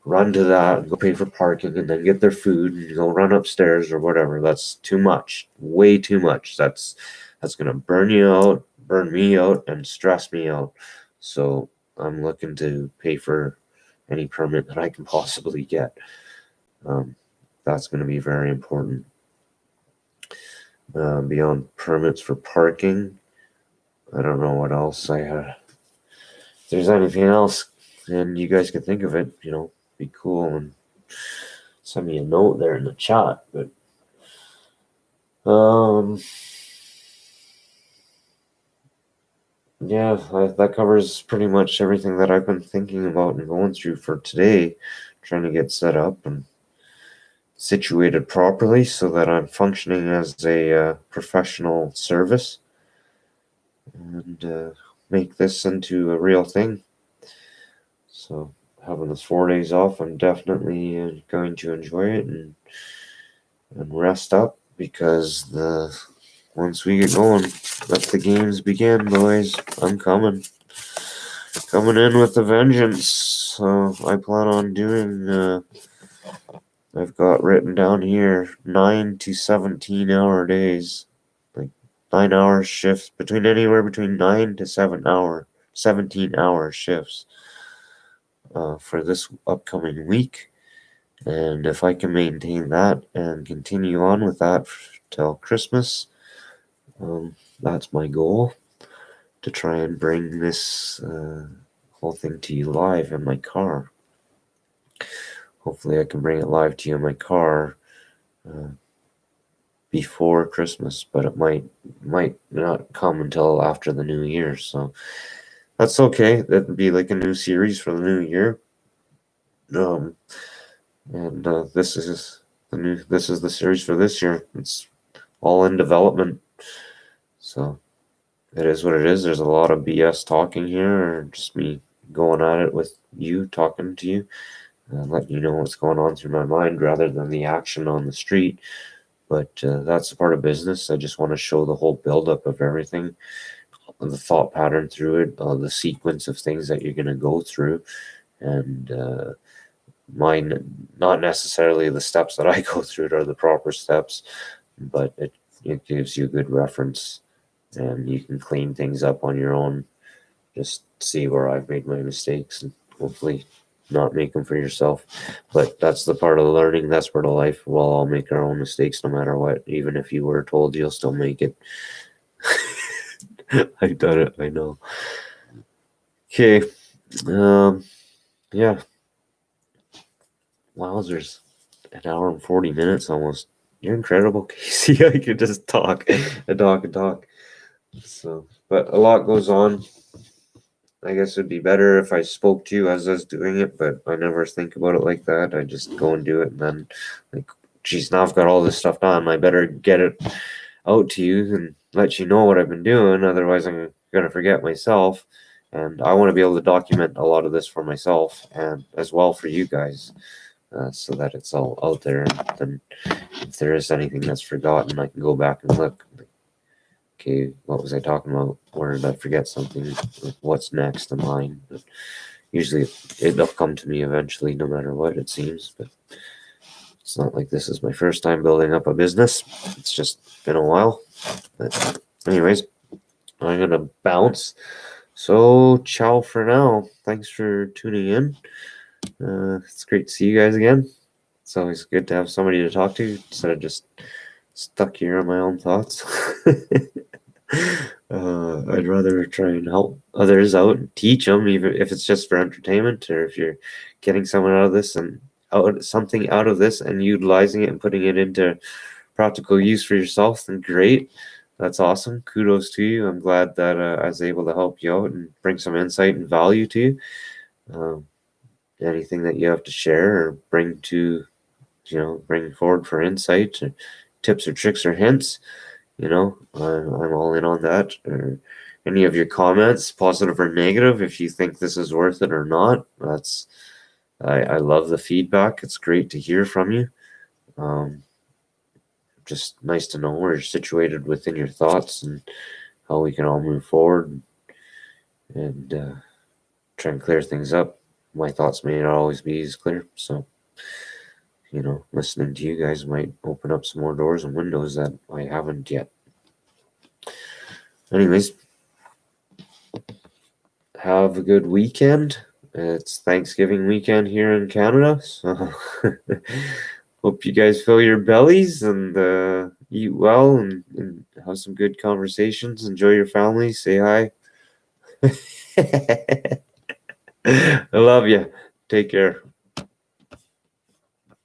Run to that and go pay for parking and then get their food and go run upstairs or whatever. That's too much. Way too much. That's gonna burn you out, burn me out, and stress me out. So I'm looking to pay for any permit that I can possibly get. That's going to be very important. Beyond permits for parking, I don't know what else I had. If there's anything else and you guys can think of it, be cool and send me a note there in the chat. But yeah, that covers pretty much everything that I've been thinking about and going through for today, trying to get set up and situated properly so that I'm functioning as a professional service and make this into a real thing. So having this 4 days off, I'm definitely going to enjoy it and rest up, because once we get going, let the games begin, boys. I'm coming in with a vengeance. So I plan on doing I've got written down here 9 to 17-hour days, like 9-hour shifts, anywhere between 9 to 17-hour shifts for this upcoming week. And if I can maintain that and continue on with that till Christmas, that's my goal, to try and bring this whole thing to you live in my car. Hopefully I can bring it live to you in my car before Christmas, but it might not come until after the new year, so that's okay. That'd be like a new series for the new year. This is the series for this year. It's all in development, so it is what it is. There's a lot of BS talking here, or just me going at it with you, talking to you, letting you know what's going on through my mind rather than the action on the street. But that's a part of business. I just want to show the whole buildup of everything, the thought pattern through it, the sequence of things that you're going to go through, and mine, not necessarily the steps that I go through are the proper steps, but it gives you a good reference, and you can clean things up on your own. Just see where I've made my mistakes and hopefully not make them for yourself. But that's the part of the learning. That's part of life. We'll all make our own mistakes no matter what. Even if you were told, you'll still make it. I've done it, I know. Okay. Yeah. Wowzers. An hour and 40 minutes almost. You're incredible, Casey. I could just talk and talk and talk. So, but a lot goes on. I guess it'd be better if I spoke to you as I was doing it, but I never think about it like that. I just go and do it, and then, like, geez, now I've got all this stuff done. I better get it out to you and let you know what I've been doing. Otherwise, I'm gonna forget myself, and I want to be able to document a lot of this for myself and as well for you guys, so that it's all out there. And then, if there is anything that's forgotten, I can go back and look. Okay, what was I talking about? Or did I forget something? What's next in line? But usually it'll come to me eventually, no matter what, it seems. But it's not like this is my first time building up a business. It's just been a while. But anyways, I'm going to bounce. So, ciao for now. Thanks for tuning in. It's great to see you guys again. It's always good to have somebody to talk to instead of just stuck here on my own thoughts. I'd rather try and help others out and teach them, even if it's just for entertainment, or if you're getting someone out of this and something out of this and utilizing it and putting it into practical use for yourself, then great. That's awesome. Kudos to you. I'm glad that I was able to help you out and bring some insight and value to you. Anything that you have to share or bring forward for insight or tips or tricks or hints, I'm all in on that. Or any of your comments, positive or negative, if you think this is worth it or not, I love the feedback. It's great to hear from you. Just nice to know where you're situated within your thoughts and how we can all move forward and try and clear things up. My thoughts may not always be as clear, so listening to you guys might open up some more doors and windows that I haven't yet. Anyways, have a good weekend. It's Thanksgiving weekend here in Canada, so hope you guys fill your bellies and eat well and have some good conversations. Enjoy your family. Say hi. I love you. Take care.